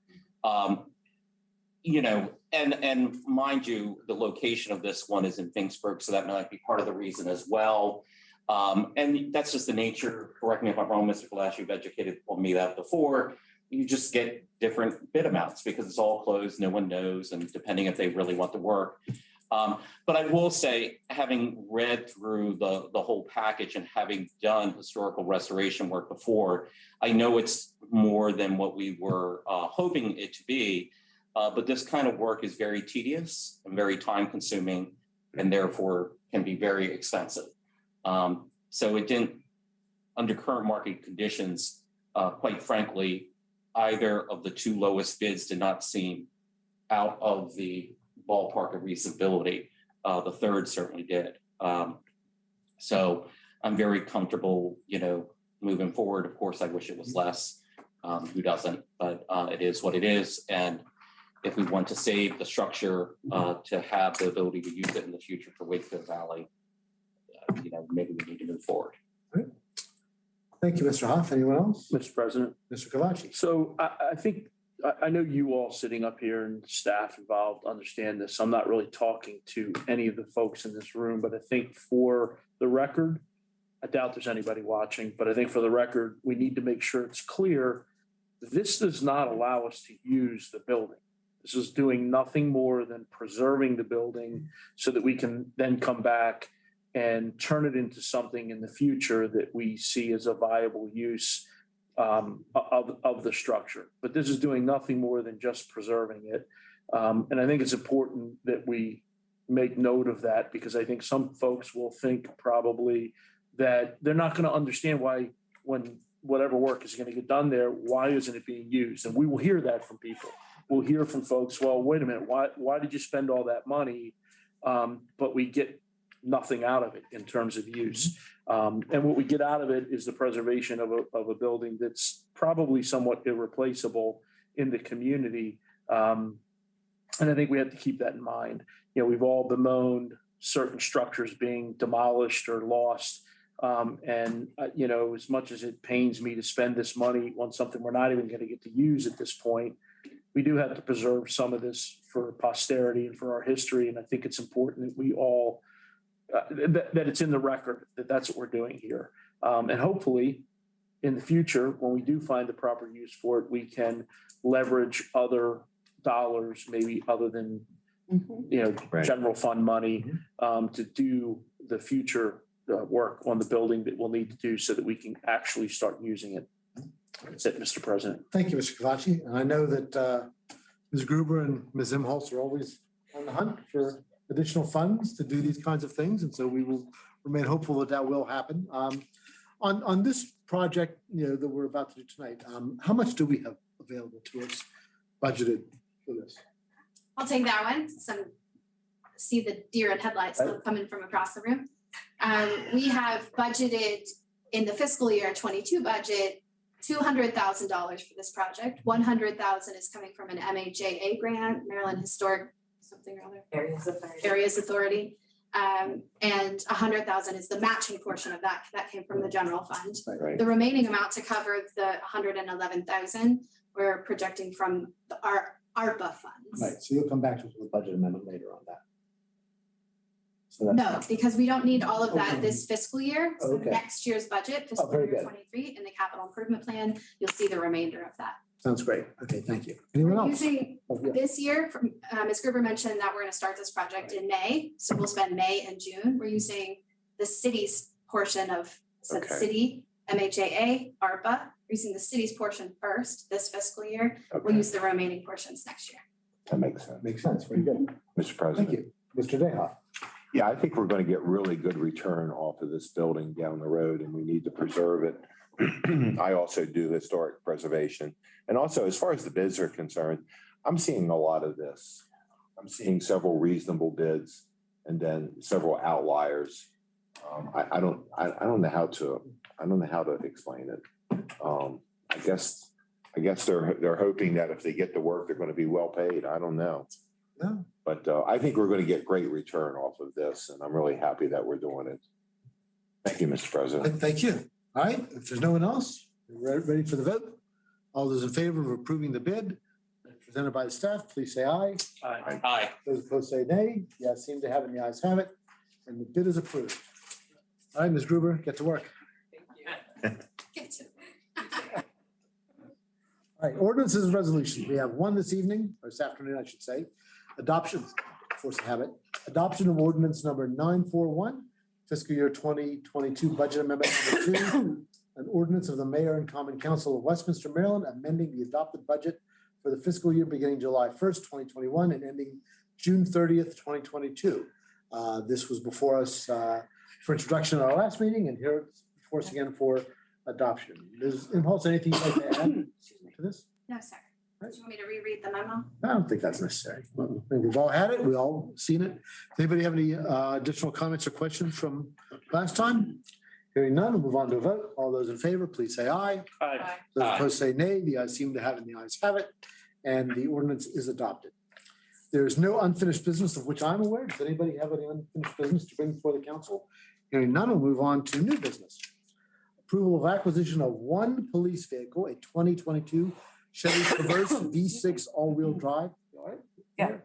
You know, and mind you, the location of this one is in Finksburg, so that might be part of the reason as well. And that's just the nature, correct me if I'm wrong, Mr. Glass, you've educated me that before. You just get different bid amounts because it's all closed, no one knows, and depending if they really want the work. But I will say, having read through the whole package and having done historical restoration work before, I know it's more than what we were hoping it to be. But this kind of work is very tedious and very time consuming and therefore can be very expensive. So it didn't, under current market conditions, quite frankly, either of the two lowest bids did not seem out of the ballpark of reasonability. The third certainly did. So I'm very comfortable, you know, moving forward. Of course, I wish it was less. Who doesn't? But it is what it is. And if we want to save the structure to have the ability to use it in the future for Wakefield Valley, maybe we need to move forward. Thank you, Mr. Hoff. Anyone else? Mr. President. Mr. Kalachi? So I think, I know you all sitting up here and staff involved understand this. I'm not really talking to any of the folks in this room, but I think for the record, I doubt there's anybody watching, but I think for the record, we need to make sure it's clear. This does not allow us to use the building. This is doing nothing more than preserving the building so that we can then come back and turn it into something in the future that we see as a viable use of the structure. But this is doing nothing more than just preserving it. And I think it's important that we make note of that, because I think some folks will think probably that they're not going to understand why, when whatever work is going to get done there, why isn't it being used? And we will hear that from people. We'll hear from folks, well, wait a minute, why did you spend all that money? But we get nothing out of it in terms of use. And what we get out of it is the preservation of a building that's probably somewhat irreplaceable in the community. And I think we have to keep that in mind. We've all bemoaned certain structures being demolished or lost. As much as it pains me to spend this money on something we're not even going to get to use at this point, we do have to preserve some of this for posterity and for our history. And I think it's important that we all, that it's in the record that that's what we're doing here. And hopefully in the future, when we do find the proper use for it, we can leverage other dollars, maybe other than, Right. general fund money, to do the future work on the building that we'll need to do so that we can actually start using it. That's it, Mr. President. Thank you, Mr. Kalachi. And I know that Ms. Gruber and Ms. Imholtz are always on the hunt for additional funds to do these kinds of things. And so we will remain hopeful that will happen. On this project, that we're about to do tonight, how much do we have available to us budgeted for this? I'll take that one. See the deer and headlights coming from across the room. We have budgeted in the fiscal year 22 budget $200,000 for this project. $100,000 is coming from an MHAA grant, Maryland Historic something or other. Areas Authority. And $100,000 is the matching portion of that. That came from the general fund. Right. The remaining amount to cover the $111,000 we're projecting from our ARPA funds. Right, so you'll come back to us with a budget amendment later on that. No, because we don't need all of that Okay. this fiscal year. So Okay. next year's budget, fiscal very year good. 23, in the capital improvement plan, you'll see the remainder of that. Sounds great. Okay, thank you. Anyone We're else? using Oh, yeah. this year, Ms. Gruber mentioned that we're gonna start this project in May, so we'll spend May and June. We're using the city's portion of, so the Okay. city, MHAA, ARPA, we're using the city's portion first this fiscal year. We'll Okay, use the remaining portions next year. that makes sense. Makes sense. Very good. Mr. Thank President. you. Mr. Deha. Yeah, I think we're going to get really good return off of this building down the road, and we need to preserve it. I also do historic preservation. And also, as far as the bids are concerned, I'm seeing a lot of this. I'm seeing several reasonable bids and then several outliers. I don't know how to explain it. I guess they're hoping that if they get the work, they're going to be well paid. I don't know. Yeah. But I think we're going to get great return off of this, and I'm really happy that we're doing it. Thank you, Mr. President. Thank you. All right, if there's no one else, we're ready for the vote. All those in favor of approving the bid presented by the staff, please say aye. Aye. Aye. Those opposed say nay. The ayes seem to have it, and the ayes have it, and the bid is approved. All right, Ms. Gruber, get to work. Get to- All right, ordinances and resolutions. We have one this evening, or this afternoon, I should say. Adoption, force of habit. Adoption of ordinance number 941, fiscal year 2022 budget amendment number 2. An ordinance of the mayor and common council of Westminster, Maryland, amending the adopted budget for the fiscal year beginning July 1st, 2021 and ending June 30th, 2022. This was before us for introduction at our last meeting, and here it's before us again for adoption. Ms. Imholtz, anything you'd like to add to this? No, sir. Do you want me to reread the memo? I don't think that's necessary. I think we've all had it. We've all seen it. Does anybody have any additional comments or questions from last time? Hearing none, we'll move on to a vote. All those in favor, please say aye. Aye. Those Aye. opposed say nay. The ayes seem to have it, and the ayes have it. and the ordinance is adopted. There is no unfinished business of which I'm aware. Does anybody have any unfinished business to bring before the council? Hearing none, we'll move on to new business. Approval of acquisition of one police vehicle, a 2022 Chevy Traverse V6 all-wheel drive. All right? Yeah.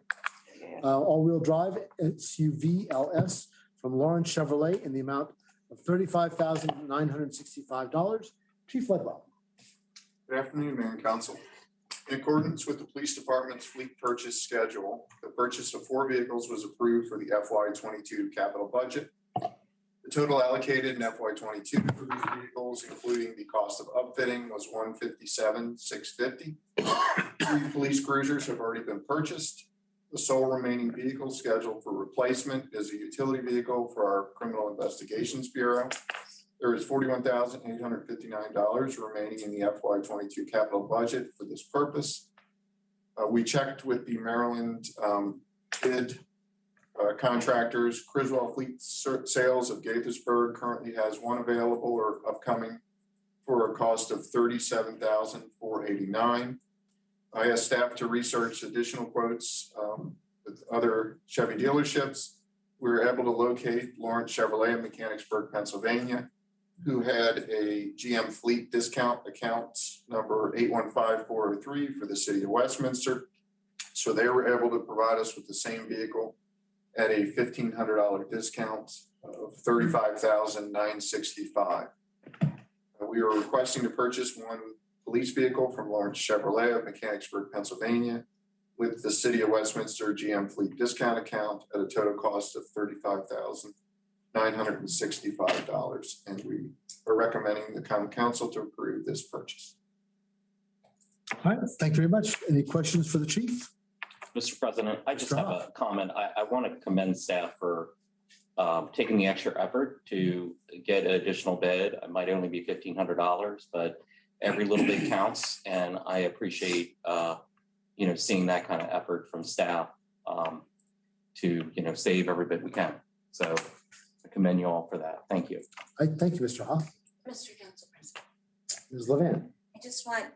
All-wheel drive SUV LS from Lawrence Chevrolet in the amount of $35,965. Chief Ledwell. Good afternoon, Mayor and Council. In accordance with the police department's fleet purchase schedule, the purchase of 4 vehicles was approved for the FY22 capital budget. The total allocated in FY22 for these vehicles, including the cost of upfitting, was $157,650. 3 police cruisers have already been purchased. The sole remaining vehicle scheduled for replacement is a utility vehicle for our Criminal Investigations Bureau. There is $41,859 remaining in the FY22 capital budget for this purpose. We checked with the Maryland bid contractors. Criswell Fleet Sales of Gaithersburg currently has one available or upcoming for a cost of $37,489. I asked staff to research additional quotes with other Chevy dealerships. We were able to locate Lawrence Chevrolet in Mechanicsburg, Pennsylvania, who had a GM fleet discount account number 815403 for the city of Westminster. So they were able to provide us with the same vehicle at a $1,500 discount of $35,965. We are requesting to purchase one police vehicle from Lawrence Chevrolet of Mechanicsburg, Pennsylvania, with the city of Westminster GM fleet discount account at a total cost of $35,965. And we are recommending the common council to approve this purchase. All right, thank you very much. Any questions for the chief? Mr. President, I just have a comment. I want to commend staff for taking the extra effort to get an additional bid. It might only be $1,500, but every little bit counts. And I appreciate, seeing that kind of effort from staff to, save every bit we can. So I commend you all for that. Thank you. Thank you, Mr. Hoff. Mr. Council President. Ms. Levan. I just want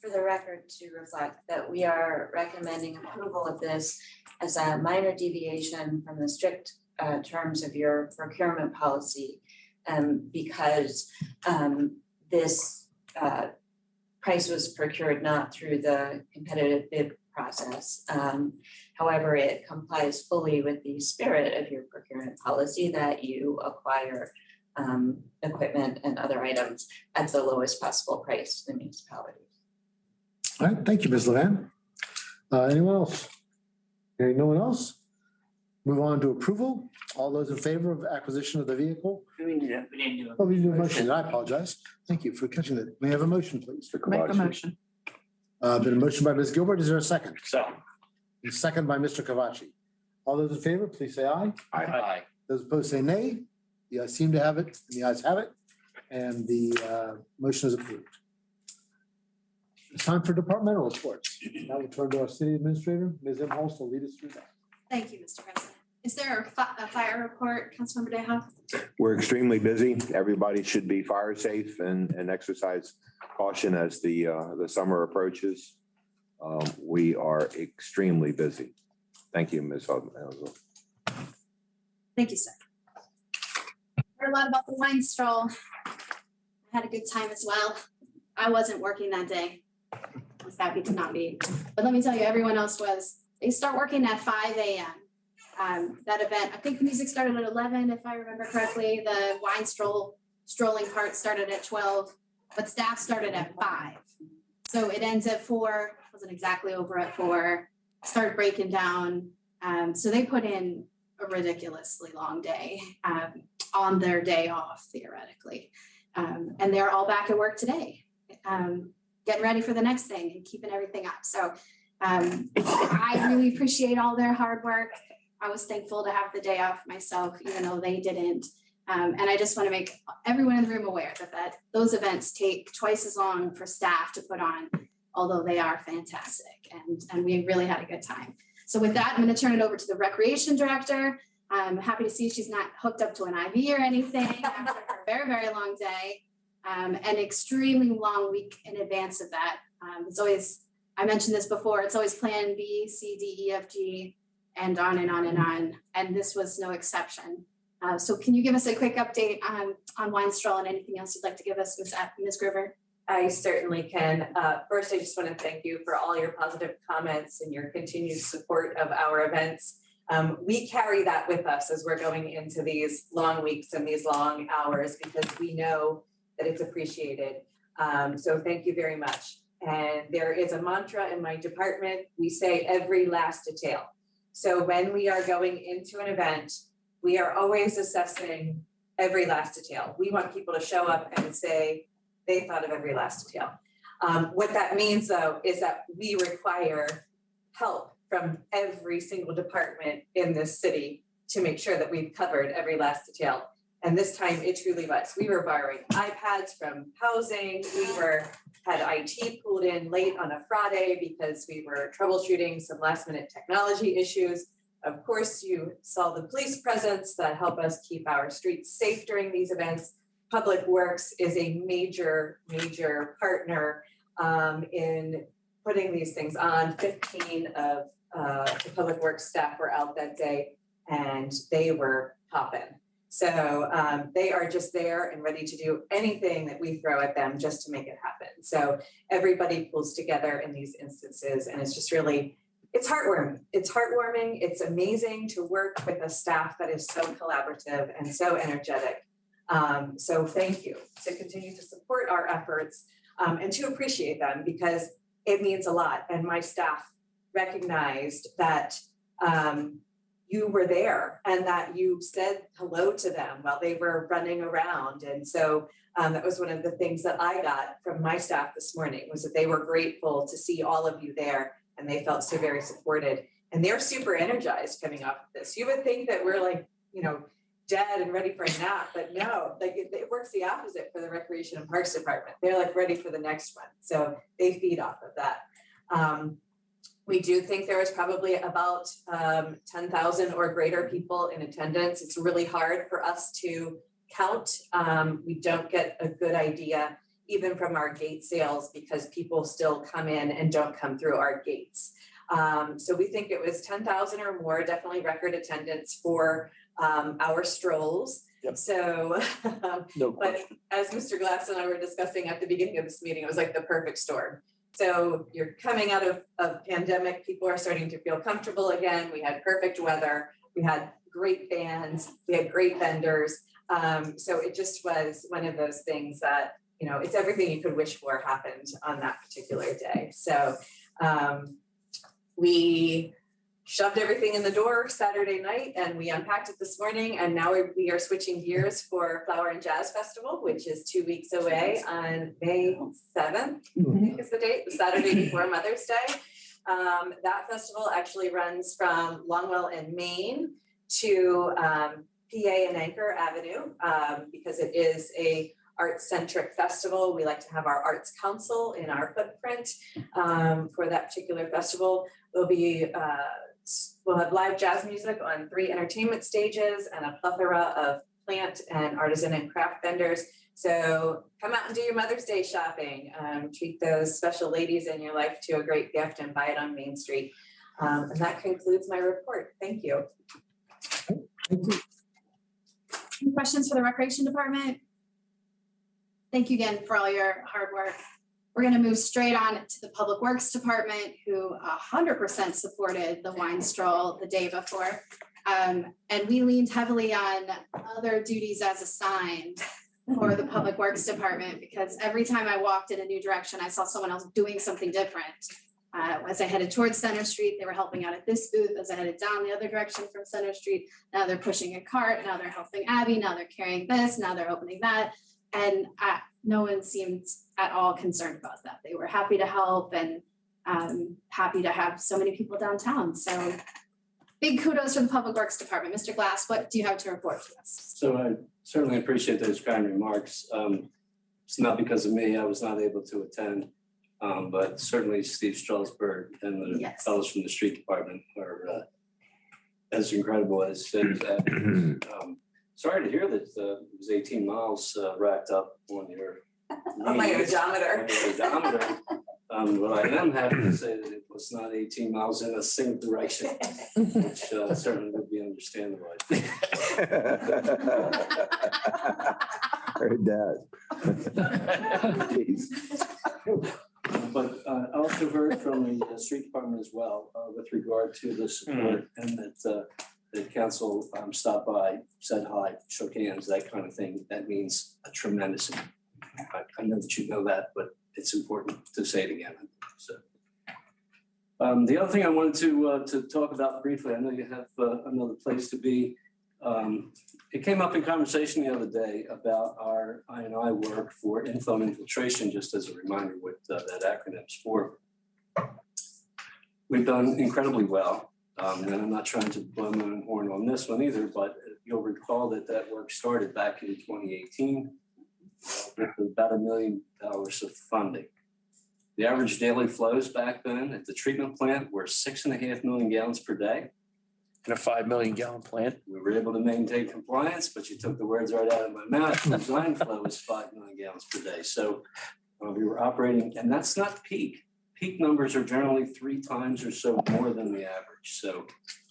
for the record to reflect that we are recommending approval of this as a minor deviation from the strict terms of your procurement policy because this price was procured not through the competitive bid process. However, it complies fully with the spirit of your procurement policy that you acquire equipment and other items at the lowest possible price to the municipality. All right, thank you, Ms. Levan. Anyone else? Hearing no one else? Move on to approval. All those in favor of acquisition of the vehicle? We didn't do it. Oh, we did a motion. I apologize. Thank you for catching that. May I have a motion, please? Make a motion. Been a motion by Ms. Gilbert. Is there a second? So. A second by Mr. Cavacci. All those in favor, please say aye. Aye. Those opposed say nay. The ayes seem to have it, and the ayes have it, and the motion is approved. It's time for departmental reports. Now we turn to our city administrator, Ms. Imholz, to lead us through that. Thank you, Mr. President. Is there a fire report, Councilmember Dayhoff? We're extremely busy. Everybody should be fire safe and exercise caution as the summer approaches. We are extremely busy. Thank you, Ms. Hudson. Thank you, sir. Heard a lot about the wine stroll. I had a good time as well. I wasn't working that day. I was happy to not be. But let me tell you, everyone else was. They start working at 5 a.m. That event, I think the music started at 11, if I remember correctly. The wine strolling part started at 12, but staff started at 5. So it ends at 4, wasn't exactly over at 4, started breaking down. So they put in a ridiculously long day on their day off, theoretically. And they're all back at work today, getting ready for the next thing and keeping everything up. So I really appreciate all their hard work. I was thankful to have the day off myself, even though they didn't. And I just want to make everyone in the room aware that those events take twice as long for staff to put on, although they are fantastic. And we really had a good time. So with that, I'm going to turn it over to the recreation director. I'm happy to see she's not hooked up to an IV or anything after a very, very long day. An extremely long week in advance of that. It's always I mentioned this before, it's always plan B, C, D, E, F, G, and on and on and on, and this was no exception. So can you give us a quick update on Wine Stroll and anything else you'd like to give us, Ms. Grover? I certainly can. First, I just want to thank you for all your positive comments and your continued support of our events. We carry that with us as we're going into these long weeks and these long hours because we know that it's appreciated. So thank you very much. And there is a mantra in my department. We say every last detail. So when we are going into an event, we are always assessing every last detail. We want people to show up and say they thought of every last detail. What that means though, is that we require help from every single department in this city to make sure that we've covered every last detail. And this time it truly was. We were borrowing iPads from housing. We had IT pulled in late on a Friday because we were troubleshooting some last minute technology issues. Of course, you saw the police presence that help us keep our streets safe during these events. Public Works is a major partner in putting these things on. 15 of the Public Works staff were out that day and they were popping. So they are just there and ready to do anything that we throw at them just to make it happen. So everybody pulls together in these instances and it's just really, it's heartwarming. It's heartwarming. It's amazing to work with a staff that is so collaborative and so energetic. So thank you to continue to support our efforts and to appreciate them because it means a lot. And my staff recognized that you were there and that you said hello to them while they were running around. And so that was one of the things that I got from my staff this morning was that they were grateful to see all of you there and they felt so very supported. And they're super energized coming off of this. You would think that we're like, dead and ready for a nap, but no, like it works the opposite for the Recreation and Parks Department. They're like ready for the next one. So they feed off of that. We do think there was probably about 10,000 or greater people in attendance. It's really hard for us to count. We don't get a good idea even from our gate sales because people still come in and don't come through our gates. So we think it was 10,000 or more, definitely record attendance for our strolls. Yep. So, No but question. as Mr. Glass and I were discussing at the beginning of this meeting, it was like the perfect storm. So you're coming out of a pandemic, people are starting to feel comfortable again. We had perfect weather, we had great bands, we had great vendors. So it just was one of those things that, it's everything you could wish for happened on that particular day. So we shoved everything in the door Saturday night and we unpacked it this morning. And now we are switching gears for Flower and Jazz Festival, which is 2 weeks away on May 7th, I think is the date, the Saturday before Mother's Day. That festival actually runs from Longwell in Maine to PA and Anchor Avenue because it is a arts-centric festival. We like to have our Arts Council in our footprint for that particular festival. We'll have live jazz music on 3 entertainment stages and a plethora of plant and artisan and craft vendors. So come out and do your Mother's Day shopping. Treat those special ladies in your life to a great gift and buy it on Main Street. And that concludes my report. Thank you. Any questions for the Recreation Department? Thank you again for all your hard work. We're going to move straight on to the Public Works Department, who 100% supported the wine stroll the day before. And we leaned heavily on other duties as assigned for the Public Works Department, because every time I walked in a new direction, I saw someone else doing something different. As I headed towards Center Street, they were helping out at this booth. As I headed down the other direction from Center Street, now they're pushing a cart, now they're helping Abby, now they're carrying this, now they're opening that. And no one seemed at all concerned about that. They were happy to help and happy to have so many people downtown. So big kudos to the Public Works Department. Mr. Glass, what do you have to report to us? So I certainly appreciate those kind remarks. It's not because of me, I was not able to attend, but certainly Steve Strasberg and the fellows from the street department are as incredible as Abby. Sorry to hear that it was 18 miles racked up on your on my odometer. But I am happy to say that it was not 18 miles in a single direction, which certainly would be understandable. Heard that. Jeez. But I also heard from the street department as well with regard to the support and that the council stopped by, said hi, shook hands, that kind of thing. That means a tremendous amount. I know that you know that, but it's important to say it again. So the other thing I wanted to talk about briefly, I know you have another place to be. It came up in conversation the other day about our I&I work for inflow and infiltration, just as a reminder what that acronym's for. We've done incredibly well, and I'm not trying to blow my own horn on this one either, but you'll recall that work started back in 2018 with about $1 million of funding. The average daily flows back then at the treatment plant were 6.5 million gallons per day. In a 5 million gallon plant. We were able to maintain compliance, but you took the words right out of my mouth. The design flow was 5 million gallons per day. So we were operating, and that's not peak. Peak numbers are generally 3 times or so more than the average. So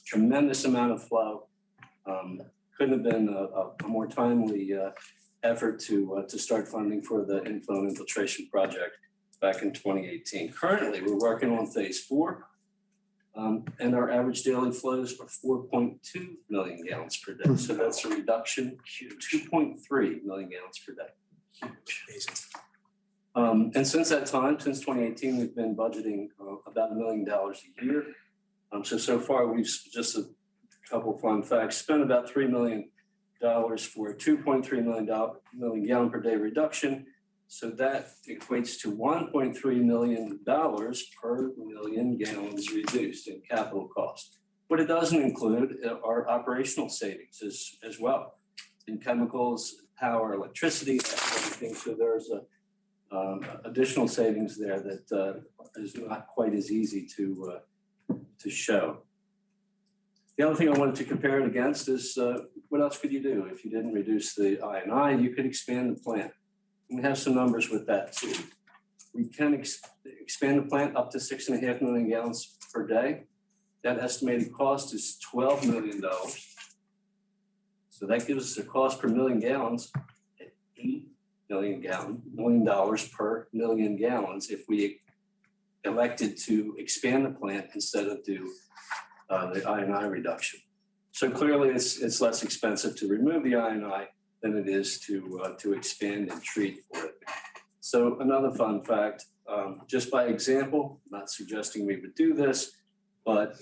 tremendous amount of flow. Couldn't have been a more timely effort to start funding for the inflow and infiltration project back in 2018. Currently, we're working on phase 4. And our average daily flows are 4.2 million gallons per day. So that's a reduction to 2.3 million gallons per day. And since that time, since 2018, we've been budgeting about $1 million a year. So far, we've just a couple of fun facts, spent about $3 million for a 2.3 million gallon per day reduction. So that equates to $1.3 million per million gallons reduced in capital cost. What it doesn't include are operational savings as well in chemicals, power, electricity, that sort of thing. So there's additional savings there that is not quite as easy to show. The other thing I wanted to compare it against is what else could you do if you didn't reduce the I&I? You could expand the plant. We have some numbers with that too. We can expand the plant up to 6.5 million gallons per day. That estimated cost is $12 million. So that gives us a cost per million gallons at $8 million per million gallons if we elected to expand the plant instead of do the I&I reduction. So clearly it's less expensive to remove the I&I than it is to expand and treat for it. So another fun fact, just by example, not suggesting we would do this, but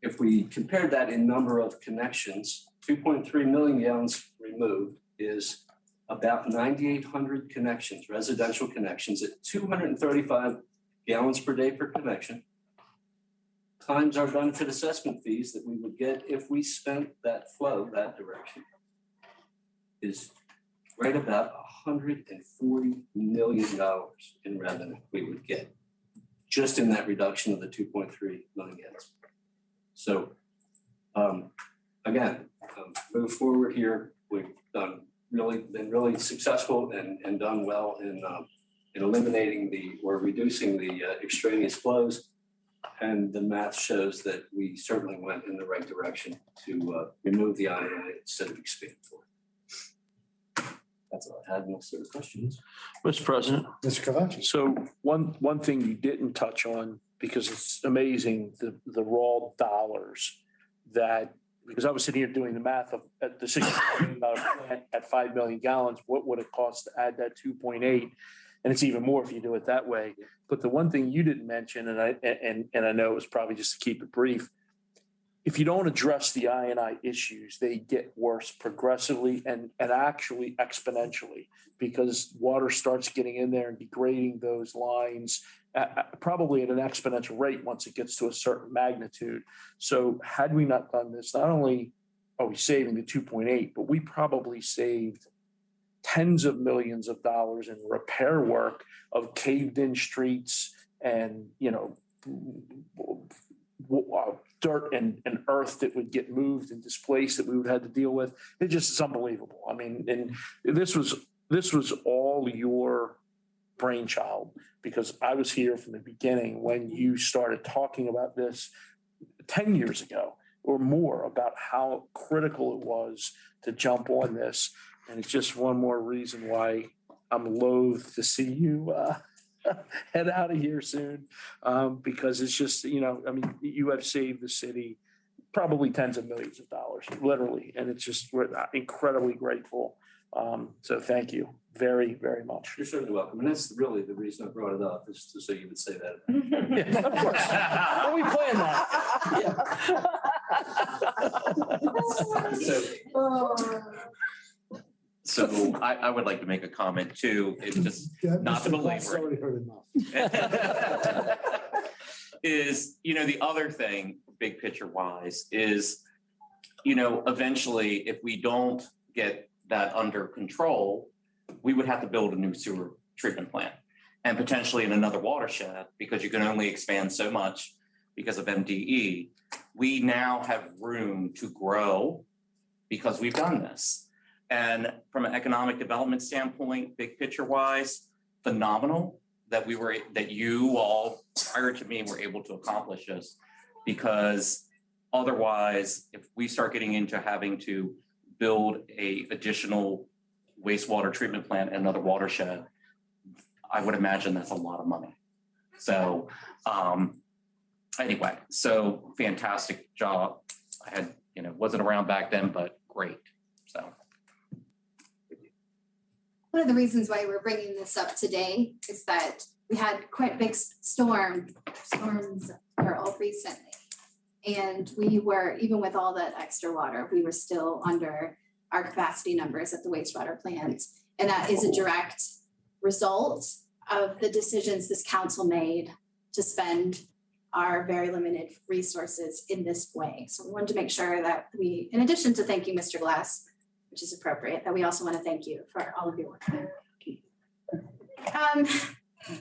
if we compared that in number of connections, 2.3 million gallons removed is about 9,800 connections, residential connections at 235 gallons per day per connection, times our benefit assessment fees that we would get if we spent that flow that direction is right about $140 million in revenue we would get just in that reduction of the 2.3 million gallons. So again, move forward here. We've been really successful and done well in eliminating or reducing the extraneous flows. And the math shows that we certainly went in the right direction to remove the I&I instead of expand for it. That's all I had. No further questions. Mr. President. Mr. Kavachi. So one thing you didn't touch on, because it's amazing, the raw dollars that, because I was sitting here doing the math of at the $6 million plant at 5 million gallons, what would it cost to add that 2.8? And it's even more if you do it that way. But the one thing you didn't mention, and I know it was probably just to keep it brief, if you don't address the I&I issues, they get worse progressively and actually exponentially, because water starts getting in there and degrading those lines probably at an exponential rate once it gets to a certain magnitude. So had we not done this, not only are we saving the 2.8, but we probably saved tens of millions of dollars in repair work of caved in streets and, dirt and earth that would get moved and displaced that we would have to deal with. It just is unbelievable. I mean, and this was all your brainchild, because I was here from the beginning when you started talking about this 10 years ago or more, about how critical it was to jump on this. And it's just one more reason why I'm loath to see you head out of here soon, because it's just, I mean, you have saved the city probably tens of millions of dollars, literally. And it's just, we're incredibly grateful. So thank you very, very much. You're certainly welcome. And that's really the reason I brought it up, is so you would say that. Yeah, of course. Well, we planned that. So I would like to make a comment too. It's just not to belabor Already heard enough. is, the other thing, big picture wise, is, eventually if we don't get that under control, we would have to build a new sewer treatment plant and potentially in another watershed, because you can only expand so much because of MDE. We now have room to grow because we've done this. And from an economic development standpoint, big picture wise, phenomenal that you all prior to me were able to accomplish this, because otherwise, if we start getting into having to build a additional wastewater treatment plant and another watershed, I would imagine that's a lot of money. So anyway, so fantastic job. I had, wasn't around back then, but great. So. One of the reasons why we're bringing this up today is that we had quite big storms Carroll recently. And we were, even with all that extra water, we were still under our capacity numbers at the wastewater plants. And that is a direct result of the decisions this council made to spend our very limited resources in this way. So we wanted to make sure that we, in addition to thanking Mr. Glass, which is appropriate, that we also want to thank you for all of your work.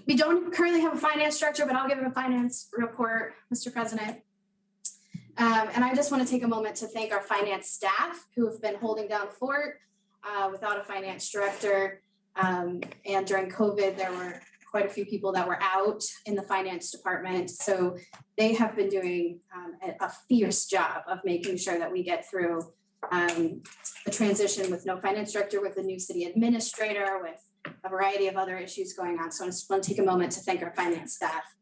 We don't currently have a finance director, but I'll give a finance report, Mr. President. And I just want to take a moment to thank our finance staff who have been holding down the fort without a finance director. And during COVID, there were quite a few people that were out in the finance department. So they have been doing a fierce job of making sure that we get through a transition with no finance director, with a new city administrator, with a variety of other issues going on. So I just want to take a moment to thank our finance staff.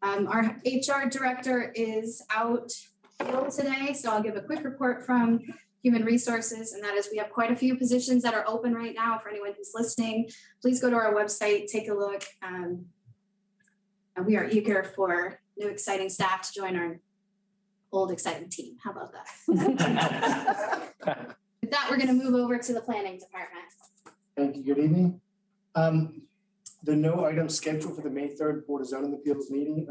Our HR director is out ill today, so I'll give a quick report from Human Resources, and that is we have quite a few positions that are open right now. For anyone who's listening, please go to our website, take a look. And we are eager for new exciting staff to join our old exciting team. How about that? With that, we're going to move over to the planning department. Thank you. Good evening. The no item scheduled for the May 3rd Board of Zoning Appeals meeting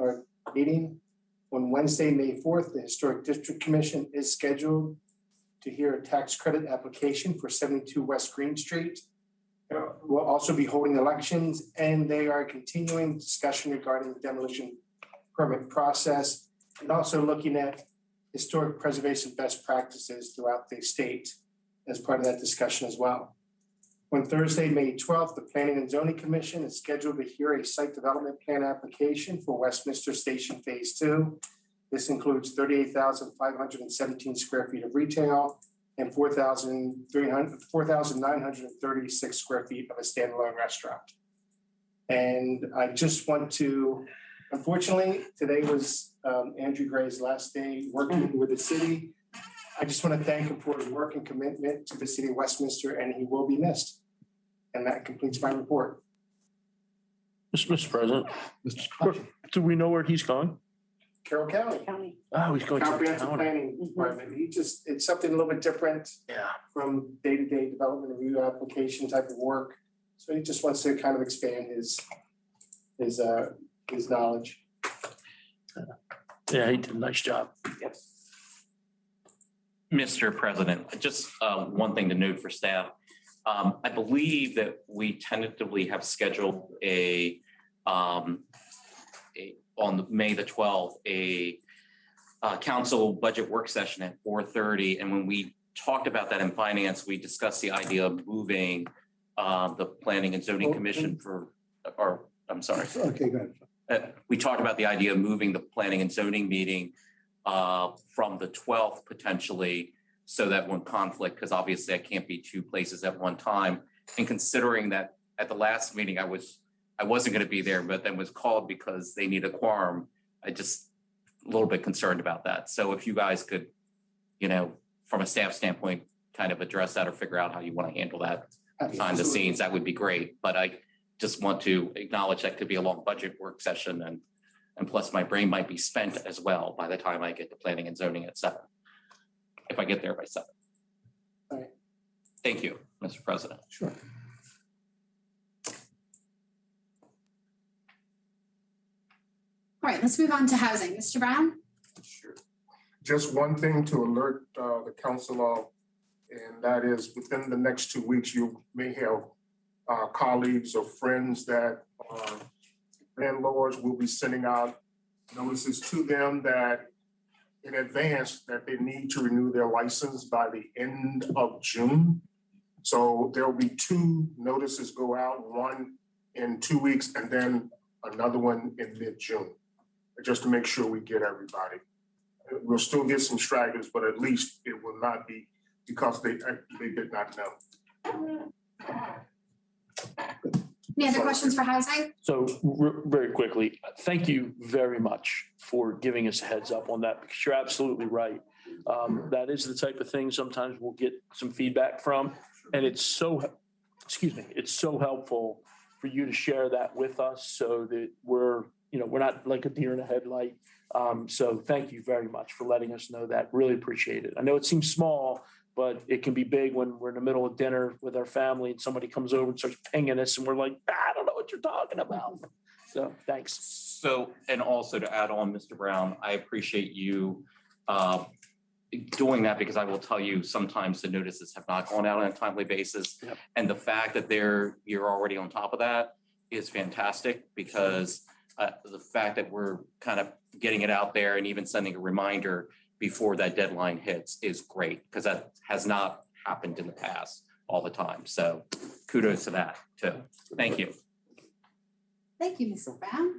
on Wednesday, May 4th. The Historic District Commission is scheduled to hear a tax credit application for 72 West Green Street. We'll also be holding elections, and they are continuing discussion regarding the demolition permit process, and also looking at historic preservation best practices throughout the state as part of that discussion as well. On Thursday, May 12th, the Planning and Zoning Commission is scheduled to hear a site development plan application for Westminster Station Phase 2. This includes 38,517 square feet of retail and 4,936 square feet of a standalone restaurant. And I just want to, unfortunately, today was Andrew Gray's last day working with the city. I just want to thank him for his work and commitment to the city of Westminster, and he will be missed. And that completes my report. Mr. President, do we know where he's going? Carroll County. Oh, he's going to the Comprehensive county. Planning Department. It's something a little bit different from day-to-day development and review application type of work. So he just wants to kind of expand his knowledge. Yeah, he did a nice job. Yes. Mr. President, just one thing to note for staff. I believe that we tentatively have scheduled on May the 12th, a council budget work session at 4:30. And when we talked about that in finance, we discussed the idea of moving the Planning and Zoning Commission for. or I'm sorry. Okay, go ahead. We talked about the idea of moving the planning and zoning meeting from the 12th potentially, so that when conflict, because obviously I can't be two places at one time. And considering that at the last meeting, I wasn't going to be there, but then was called because they need a quorum. I just a little bit concerned about that. So if you guys could, from a staff standpoint, kind of address that or figure out how you want to handle that behind the scenes, that would be great. But I just want to acknowledge that could be a long budget work session, and plus my brain might be spent as well by the time I get to planning and zoning at 7, if I get there by 7. All right. Thank you, Mr. President. Sure. All right, let's move on to housing. Mr. Brown? Sure. Just one thing to alert the council of, and that is within the next 2 weeks, you may have colleagues or friends that landlords will be sending out notices to them that in advance that they need to renew their license by the end of June. So there will be 2 notices go out, one in 2 weeks and then another one in mid-June, just to make sure we get everybody. We'll still get some stragglers, but at least it will not be because they did not know. Any other questions for housing? So very quickly, thank you very much for giving us a heads up on that, because you're absolutely right. That is the type of thing sometimes we'll get some feedback from, and it's so helpful for you to share that with us so that we're not like a deer in a headlight. So thank you very much for letting us know that. Really appreciate it. I know it seems small, but it can be big when we're in the middle of dinner with our family and somebody comes over and starts pinging us and we're like, I don't know what you're talking about. So thanks. So, and also to add on, Mr. Brown, I appreciate you doing that, because I will tell you sometimes the notices have not gone out on a timely basis. Yep. And the fact that you're already on top of that is fantastic, because the fact that we're kind of getting it out there and even sending a reminder before that deadline hits is great, because that has not happened in the past all the time. So kudos to that too. Thank you. Thank you, Mr. Brown.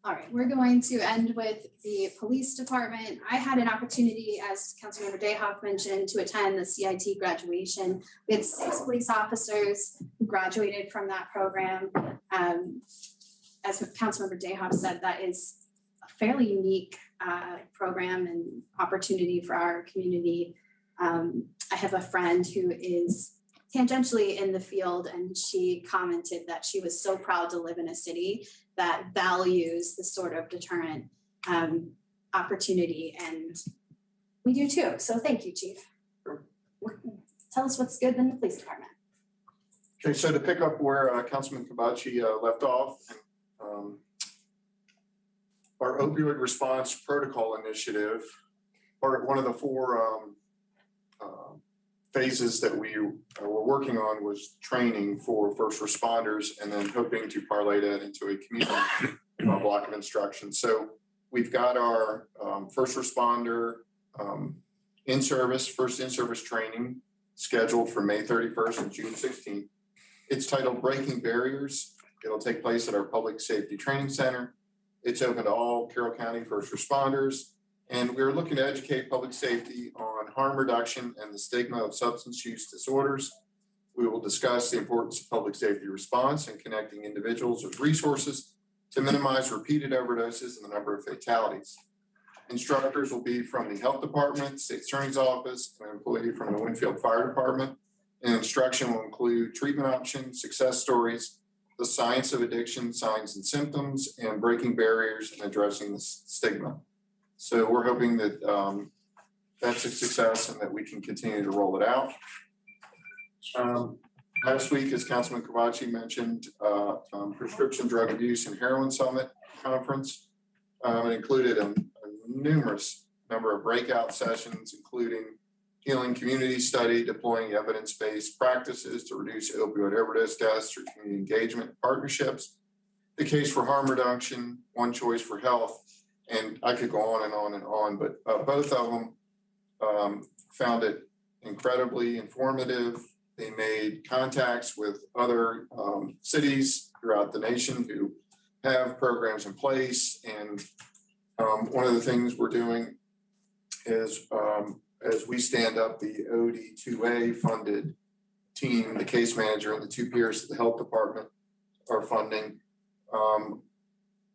All right, we're going to end with the police department. I had an opportunity, as Councilmember Dayhoff mentioned, to attend the CIT graduation. We had 6 police officers who graduated from that program. As Councilmember Dayhoff said, that is a fairly unique program and opportunity for our community. I have a friend who is tangentially in the field, and she commented that she was so proud to live in a city that values this sort of deterrent opportunity, and we do too. So thank you, Chief. Tell us what's good in the police department. Okay, so to pick up where Councilman Kabachi left off, our opioid response protocol initiative, one of the 4 phases that we were working on was training for first responders, and then hoping to parlay that into a community block of instruction. So we've got our first responder first in-service training scheduled for May 31st and June 16th. It's titled Breaking Barriers. It'll take place at our Public Safety Training Center. It's open to all Carroll County first responders. And we're looking to educate public safety on harm reduction and the stigma of substance use disorders. We will discuss the importance of public safety response and connecting individuals with resources to minimize repeated overdoses and the number of fatalities. Instructors will be from the Health Department, State Attorney's Office, and an employee from the Winfield Fire Department. And instruction will include treatment options, success stories, the science of addiction, signs and symptoms, and breaking barriers and addressing the stigma. So we're hoping that that's a success and that we can continue to roll it out. Last week, as Councilman Kabachi mentioned, Prescription Drug Abuse and Heroin Summit Conference. It included a numerous number of breakout sessions, including healing community study, deploying evidence-based practices to reduce opioid overdose deaths through community engagement partnerships, the case for harm reduction, one choice for health, and I could go on and on and on, but both of them found it incredibly informative, They made contacts with other cities throughout the nation who have programs in place. And one of the things we're doing is as we stand up the OD2A funded team, the case manager and the two peers of the health department are funding.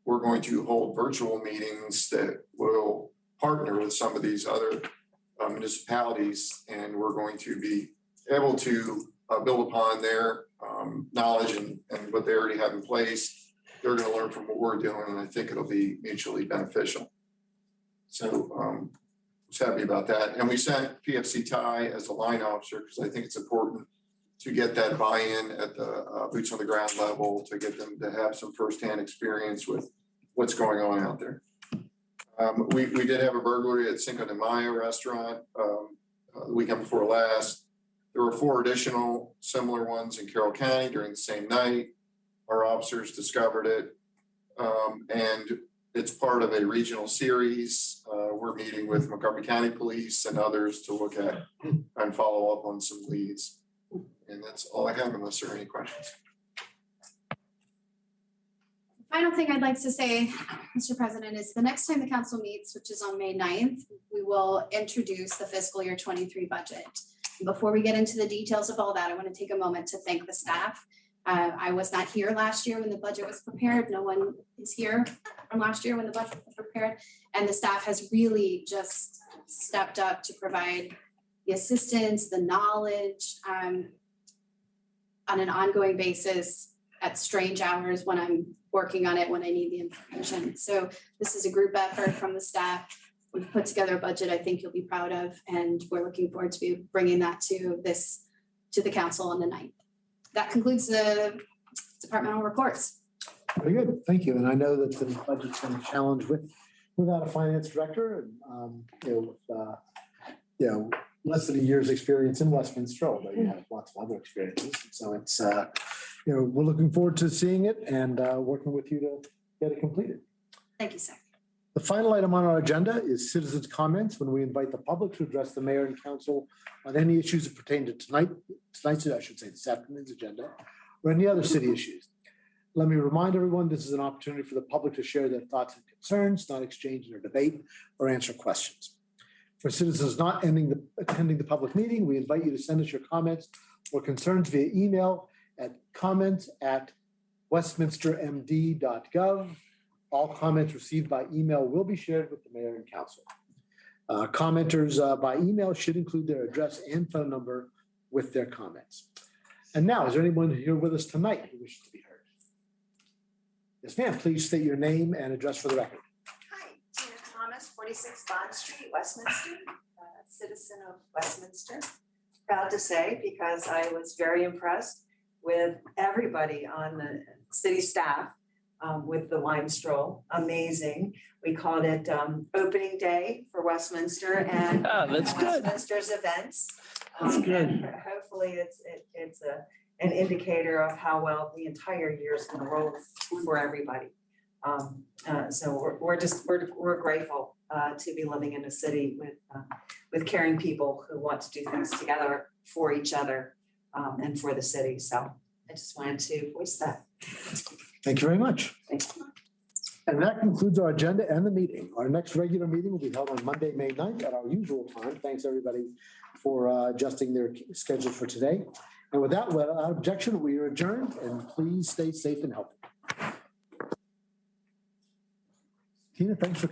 We're going to hold virtual meetings that will partner with some of these other municipalities, and we're going to be able to build upon their knowledge and what they already have in place. They're going to learn from what we're doing, and I think it'll be mutually beneficial. So I was happy about that. And we sent PFC Ty as a line officer because I think it's important to get that buy-in at the boots on the ground level, to get them to have some firsthand experience with what's going on out there. We did have a burglary at Cinco de Mayo restaurant the weekend before last. There were 4 additional similar ones in Carroll County during the same night. Our officers discovered it, and it's part of a regional series. We're meeting with Montgomery County Police and others to look at and follow up on some leads. And that's all I have unless there are any questions. Final thing I'd like to say, Mr. President, is the next time the council meets, which is on May 9th, we will introduce the fiscal year 23 budget. Before we get into the details of all that, I want to take a moment to thank the staff. I was not here last year when the budget was prepared. No one is here from last year when the budget was prepared. And the staff has really just stepped up to provide the assistance, the knowledge on an ongoing basis at strange hours when I'm working on it, when I need the information. So this is a group effort from the staff. We've put together a budget I think you'll be proud of, and we're looking forward to be bringing that to the council on the 9th. That concludes the departmental reports. Very good, thank you. And I know that the budget's been a challenge without a finance director and less than a year's experience in Westminster, although you have lots of other experiences. So it's we're looking forward to seeing it and working with you to get it completed. Thank you, sir. The final item on our agenda is citizens' comments, when we invite the public to address the mayor and council on any issues that pertain to this afternoon's agenda, or any other city issues. Let me remind everyone, this is an opportunity for the public to share their thoughts and concerns, not exchange in a debate or answer questions. For citizens not attending the public meeting, we invite you to send us your comments or concerns via email at comments@westminstermd.gov. All comments received by email will be shared with the mayor and council. Commenters by email should include their address and phone number with their comments. And now, is there anyone here with us tonight who wishes to be heard? Yes, ma'am. Please state your name and address for the record. Hi, Tina Thomas, 46 Bond Street, Westminster, citizen of Westminster. Proud to say, because I was very impressed with everybody on the city staff with the wine stroll. Amazing. We called it opening day for Westminster and that's good. Westminster's events. That's good. And hopefully it's an indicator of how well the entire year is going to roll for everybody. So we're grateful to be living in a city with caring people who want to do things together for each other and for the city. So I just wanted to voice that. Thank you very much. Thanks. And that concludes our agenda and the meeting. Our next regular meeting will be held on Monday, May 9th at our usual time. Thanks everybody for adjusting their schedule for today. And with that, without objection, we are adjourned, and please stay safe and healthy. Tina, thanks for